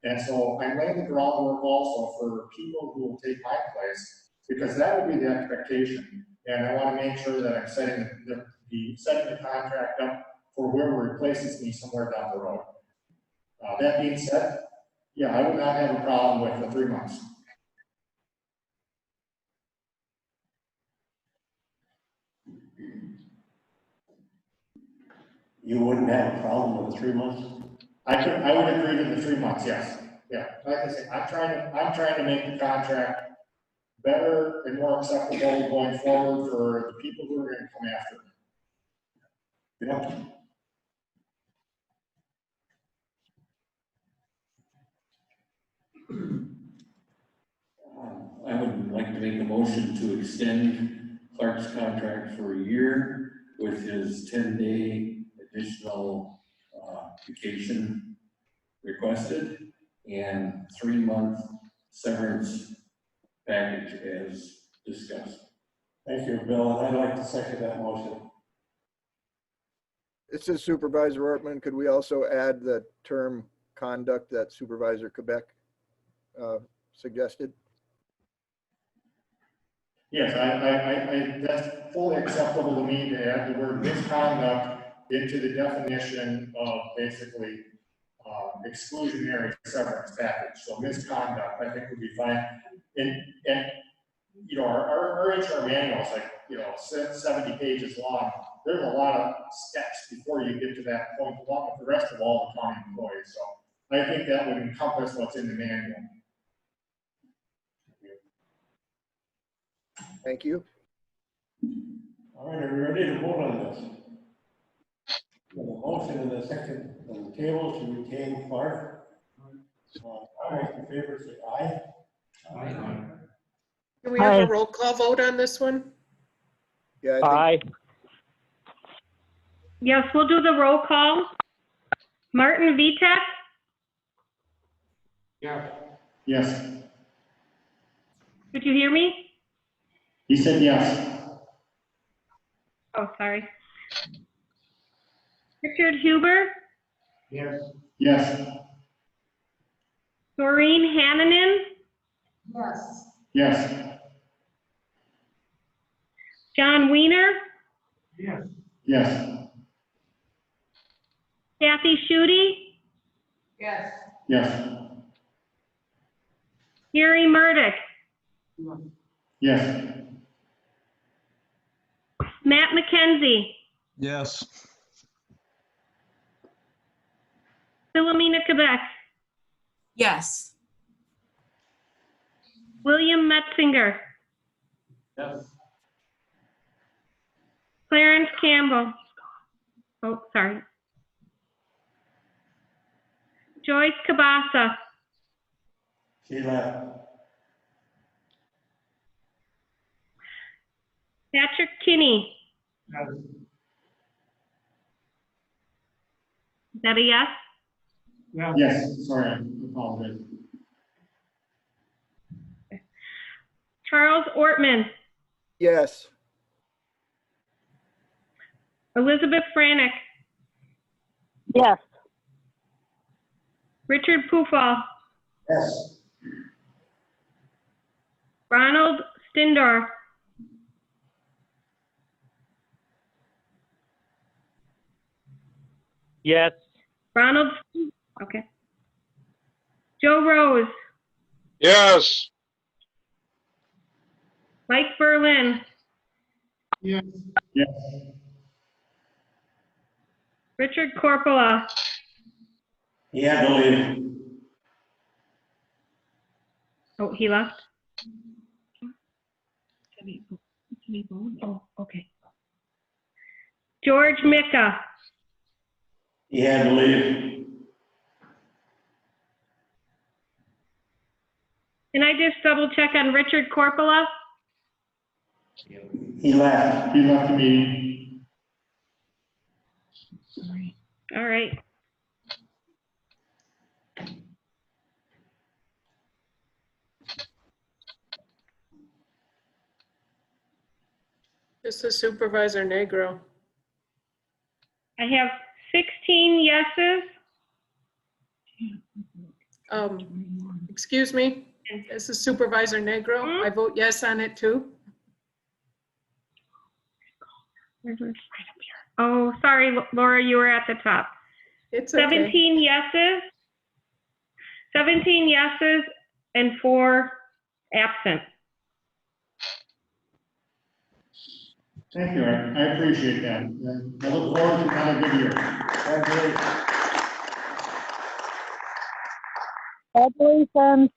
And so I'm laying the groundwork also for people who will take my place, because that will be the expectation. And I want to make sure that I'm setting the contract up for whoever replaces me somewhere down the road. That being said, yeah, I would not have a problem with the 3 months. You wouldn't have a problem with 3 months? I would agree to the 3 months, yes. Yeah, like I said, I'm trying to make the contract better and more acceptable going forward for the people who are going to come after me. Yeah. I would like to make a motion to extend Clark's contract for a year with his 10-day additional vacation requested and 3-month severance package as discussed. Thank you, Bill, and I'd like to second that motion. This is Supervisor Ortman. Could we also add the term conduct that Supervisor Quebec suggested? Yes, that's fully acceptable to me to add the word misconduct into the definition of basically exclusionary severance package. So misconduct, I think would be fine. And you know, our HR manual is like, you know, 70 pages long. There's a lot of steps before you get to that point, along with the rest of all the county employees. So I think that would encompass what's in the manual. Thank you. All right, are we ready to vote on this? We have a motion and a second on the table to retain Clark. All in favor, say aye. Aye. Do we have a roll call vote on this one? Yeah. Aye. Yes, we'll do the roll call. Martin Vitek, Yeah. Yes. did you hear me? He said yes. Oh, sorry. Richard Huber, Yes. Yes. Doreen Hannanen, Yes. Yes. John Wiener, Yes. Yes. Kathy Schutte, Yes. Yes. Gary Murdock, Yes. Matt McKenzie, Yes. Philomena Quebec, Yes. William Metzinger, Yes. Clarence Campbell. Oh, sorry. Joyce Cabasa, She left. Patrick Kinney. Is that a yes? Yes, sorry, I apologize. Charles Ortman, Yes. Elizabeth Franick, Yes. Richard Pufall, Yes. Ronald Stindor, Yes. Ronald, okay. Joe Rose, Yes. Mike Berlin, Yes. Richard Corpola, He had to leave. oh, he left? Oh, okay. George Micka, He had to leave. can I just double check on Richard Corpola? He left. He left the meeting. All right. This is Supervisor Negro. I have 16 yeses. Excuse me, this is Supervisor Negro. I vote yes on it too. Oh, sorry, Laura, you were at the top. It's okay. 17 yeses. 17 yeses and 4 absent. Thank you, I appreciate that. And I look forward to another good year. Congratulations.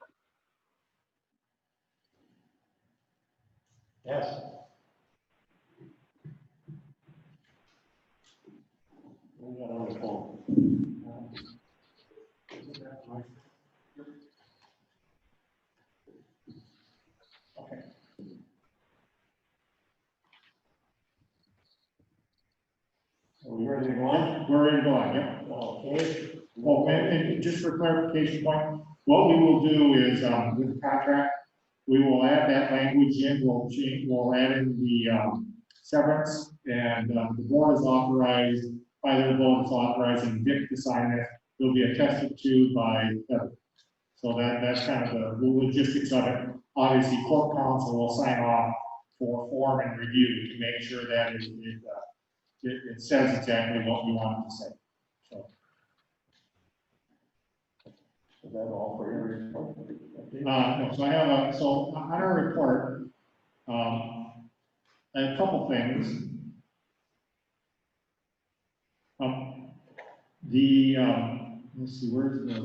Yes. We got on the phone. Okay. Are we ready to go on? We're ready to go on, yep. Okay. Oh, and just for clarification point, what we will do is, with the contract, we will add that language in, we'll add in the, severance, and, the board is authorized, by their vote, it's authorizing Dick to sign it. It'll be attested to by Heather. So that's kind of the logistics of it. Obviously, court counsel will sign off for form and review to make sure that it says exactly what we want it to say. So. Is that all for your report? No, so I have so on our report, I have a couple things. Let's see, where's the,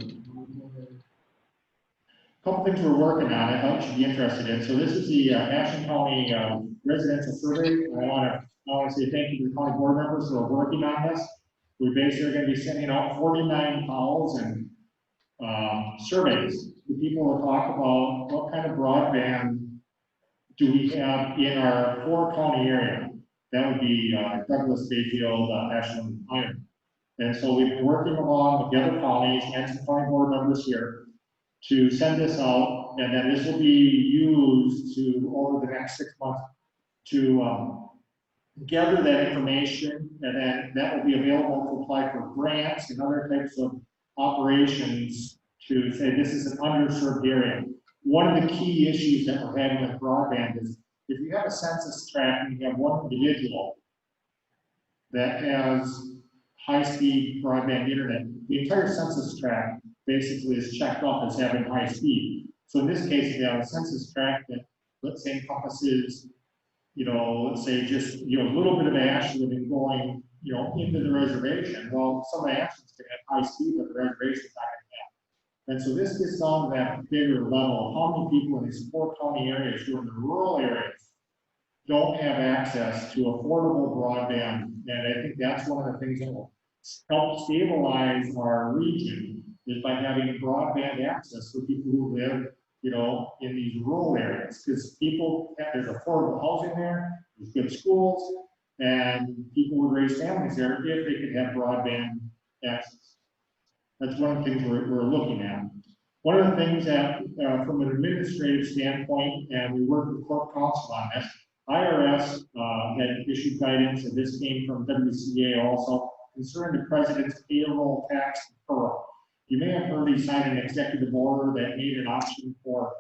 couple things we're working on, I thought you'd be interested in. So this is the Ashland County residential survey. I want to say thank you to the county board members who are working on this. We basically are going to be sending out 49,000 surveys to people to talk about what kind of broadband do we have in our 4-county area. That would be Douglas, Bayfield, Ashland, Iron. And so we've been working along with the other counties and some county board members here to send this out, and then this will be used to, over the next 6 months, to gather that information, and then that will be available to apply for grants and other types of operations to say this is an underserved area. One of the key issues that we're having with broadband is if you have a census tract and you have one individual that has high-speed broadband internet, the entire census tract basically is checked off as having high speed. So in this case, if you have a census tract that, let's say, encompasses you know, let's say just, you know, a little bit of ash would have been going, you know, into the reservation. Well, some of the actions can have high speed, but the reservation's not gonna have. And so this gets down to that bigger level of how many people in these 4 county areas who are in the rural areas don't have access to affordable broadband. And I think that's one of the things that will help stabilize our region is by having broadband access for people who live, you know, in these rural areas. Because people, there's affordable housing there, there's good schools, and people would raise families there if they could have broadband access. That's one of the things we're looking at. One of the things that, from an administrative standpoint, and we worked with Corp Counsel on this, IRS had issued guidance, and this came from WCA also, concerning the president's payroll tax deferral. You may have heard he signed an executive order that made an option for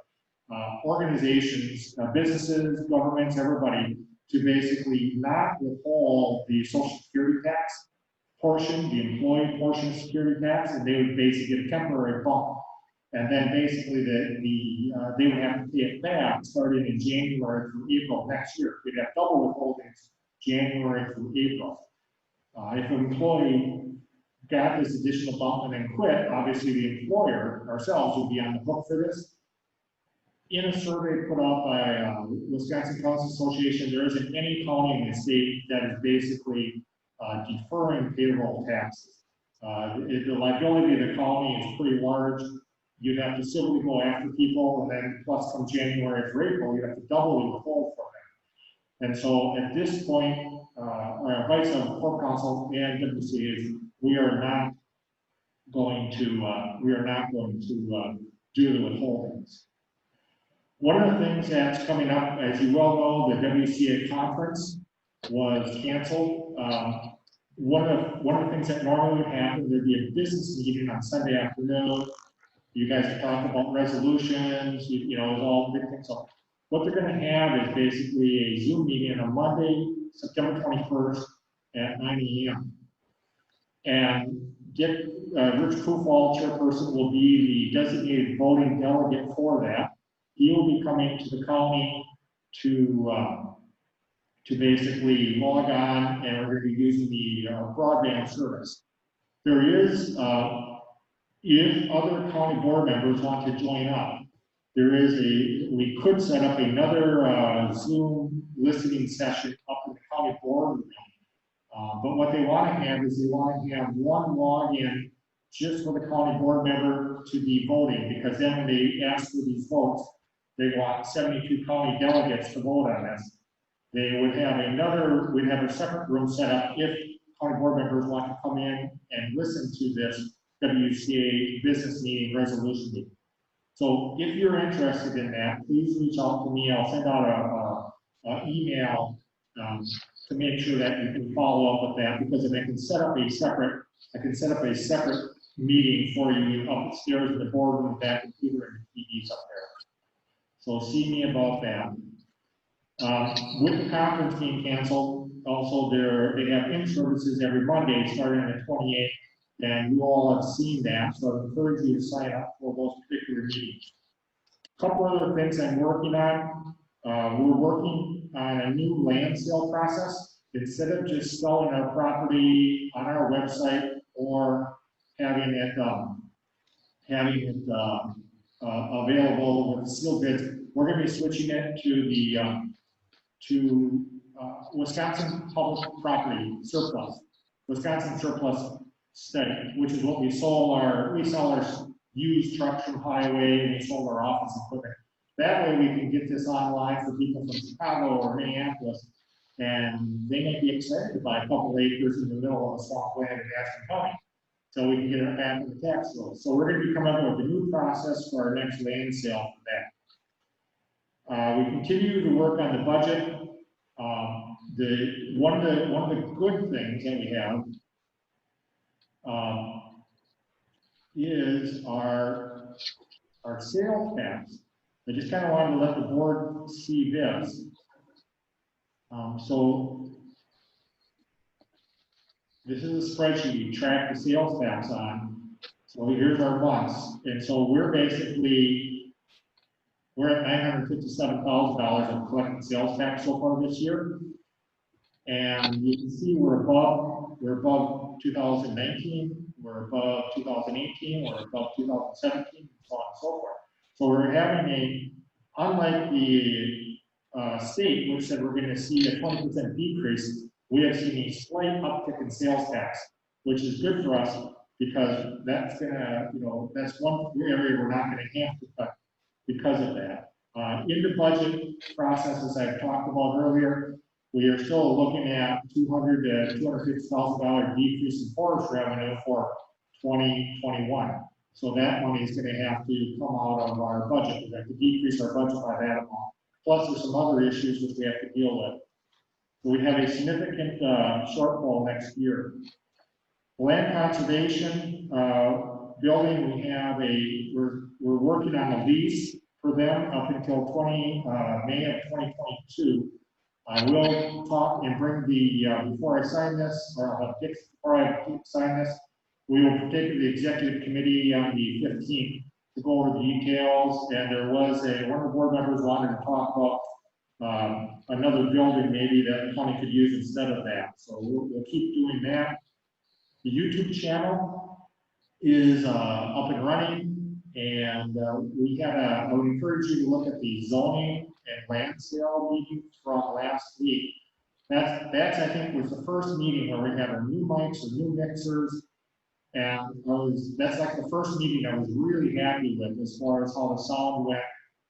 organizations, businesses, governments, everybody, to basically not withhold the Social Security tax portion, the employee portion of security tax, and they would basically get a temporary bump. And then basically they would have to pay it back starting in January through April next year. They'd have double withholdings January through April. If an employee got this additional bump and then quit, obviously the employer, ourselves, would be on the hook for this. In a survey put out by Wisconsin Council Association, there isn't any county in the state that is basically deferring payroll taxes. The liability of the county is pretty large. You'd have to civilly go after people, and then plus from January through April, you'd have to doubly withhold from them. And so at this point, our advice on Corp Counsel and WCA is we are not going to do the withholdings. One of the things that's coming up, as you well know, the WCA conference was canceled. One of the things that normally would happen, there'd be a business meeting on Sunday afternoon. You guys are talking about resolutions, you know, all big things. So what they're going to have is basically a Zoom meeting on Monday, September 21st at 9 a.m. And Rich Kufal, chairperson, will be the designated voting delegate for that. He will be coming to the county to basically log on, and we're going to be using the broadband service. There is, if other county board members want to join up, we could set up another Zoom listening session up in the county board room. But what they want to have is they want to have one login just for the county board member to be voting, because then when they ask for these votes, they want 72 county delegates to vote on this. They would have we'd have a separate room set up if county board members want to come in and listen to this WCA business meeting, resolution meeting. So if you're interested in that, please reach out to me. I'll send out an email to make sure that you can follow up with that, because then I can set up a separate meeting for you upstairs in the boardroom with that computer and TVs up there. So see me about that. With the conference being canceled, also they have in-services every Monday starting on the 28th, and you all have seen that, so I encourage you to sign up for those particular meetings. A couple other things I'm working on. We're working on a new land sale process. Instead of just selling our property on our website or having it available with sealed bids, we're going to be switching it to the Wisconsin Public Property Surplus, Wisconsin Surplus Study, which is what we sell our used trucks from highway, and we sold our office equipment. That way we can get this online for people from Chicago or Minneapolis, and they may be excited to buy a couple acres in the middle of a swamp land in Ashland County, so we can get it back in the tax rolls. So we're going to be coming up with a new process for our next land sale for that. We continue to work on the budget. One of the good things that we have is our sales tax. I just kind of wanted to let the board see this. So this is a spreadsheet you track the sales tax on. So here's our months, and so we're basically We're at $957,000 of collected sales tax so far this year. And you can see we're above 2019, we're above 2018, we're above 2017, and so on and so forth. So we're having unlike the state, which said we're going to see a 20% decrease, we have seen a slight uptick in sales tax, which is good for us because that's gonna, that's one area we're not going to have to cut because of that. In the budget process, as I talked about earlier, we are still looking at $200,000 to $250,000 decrease in forest revenue for 2021. So that money is going to have to come out of our budget. We have to decrease our budget by that amount. Plus, there's some other issues which we have to deal with. So we have a significant shortfall next year. Land conservation building, we're working on a lease for them up until May of 2022. I will talk and bring before I sign this, or I'll have Dick, before I sign this, we will take it to the executive committee on the 15th to go over the details. And there was one of the board members wanted to talk about another building maybe that the county could use instead of that. So we'll keep doing that. The YouTube channel is up and running, and I would encourage you to look at the zoning and land sale meeting from last week. That's I think was the first meeting where we had our new mics or new mixers, and that's like the first meeting I was really happy with as far as how the sound went.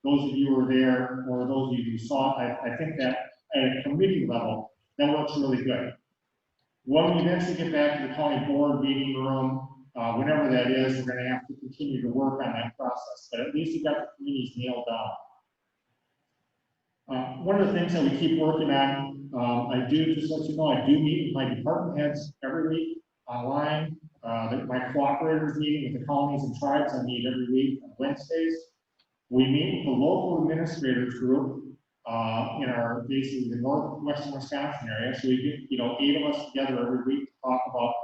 Those of you who were there, or those of you who saw it, I think that at a committee level, that looks really good. When we eventually get back to the county board meeting room, whenever that is, we're going to have to continue to work on that process, but at least we got the committees nailed down. One of the things that we keep working on, I do, just let you know, I do meet with my department heads every week online. My cooperators meeting with the colonies and tribes, I meet every week on Wednesdays. We meet with the local administrators group in our, basically the northwestern Wisconsin area. So we get, 8 of us together every week to talk about,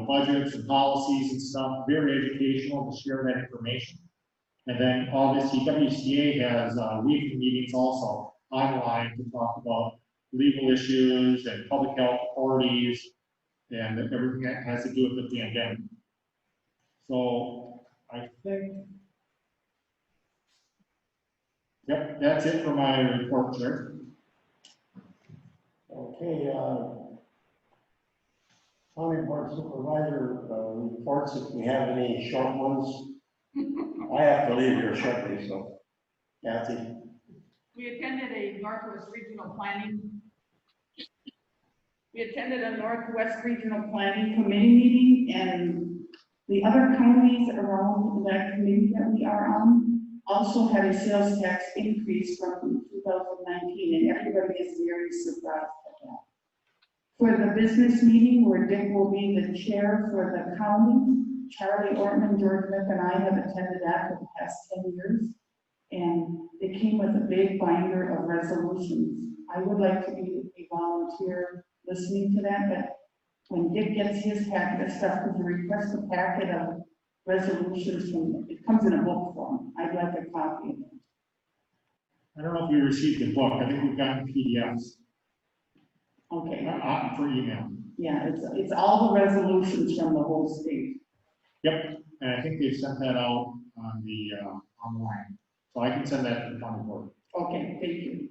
budgets and policies and stuff, very educational to share that information. And then obviously WCA has weekly meetings also online to talk about legal issues and public health authorities and everything that has to do with the pandemic. So I think, yep, that's it for my report, sir. Okay, county board supervisor reports if we have any short ones. I have to leave here shortly, so Kathy. We attended a Northwest Regional Planning Committee meeting, and the other counties around that committee that we are on also had a sales tax increase from 2019, and everybody is very surprised at that. For the business meeting where Dick will be the chair for the county, Charlie Ortman, George Mick, and I have attended that for the past 10 years. And it came with a big binder of resolutions. I would like to be a volunteer listening to that, but when Dick gets his packet of stuff, because you request a packet of resolutions from, it comes in a book form. I'd like a copy of it. I don't know if we received the book. I think we've gotten PDFs. Okay. For email. Yeah, it's all the resolutions from the whole state. Yep, and I think they sent that out on the online, so I can send that to the county board. Okay, thank you.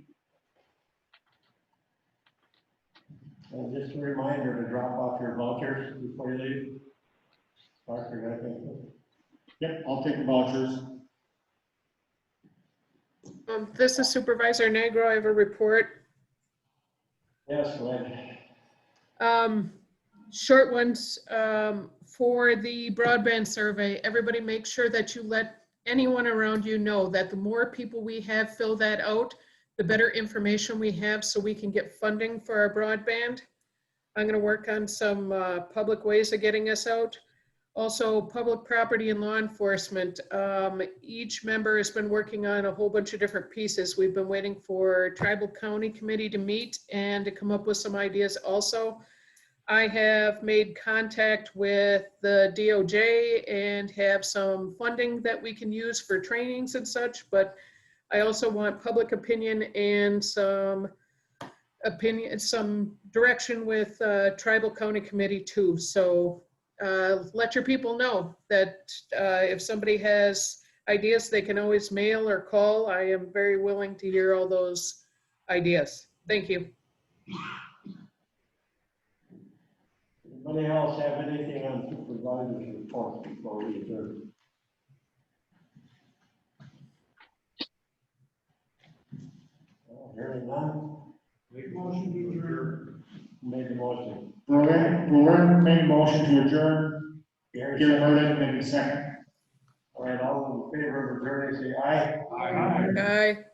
And just a reminder to drop off your vouchers before you leave. Mark, you're gonna take them? Yep, I'll take the vouchers. This is Supervisor Negro. I have a report. Yes, go ahead. Short ones for the broadband survey. Everybody make sure that you let anyone around you know that the more people we have fill that out, the better information we have so we can get funding for our broadband. I'm going to work on some public ways of getting us out. Also, public property and law enforcement. Each member has been working on a whole bunch of different pieces. We've been waiting for Tribal County Committee to meet and to come up with some ideas also. I have made contact with the DOJ and have some funding that we can use for trainings and such, but I also want public opinion and some direction with tribal county committee too. So let your people know that if somebody has ideas, they can always mail or call. I am very willing to hear all those ideas. Thank you. Anybody else have anything on supervisor's report before we adjourn? Hearing none. Make motion to adjourn. Made the motion. Brewer made a motion to adjourn. Gary Merlin made a second. All right, all in favor of adjourning, say aye. Aye.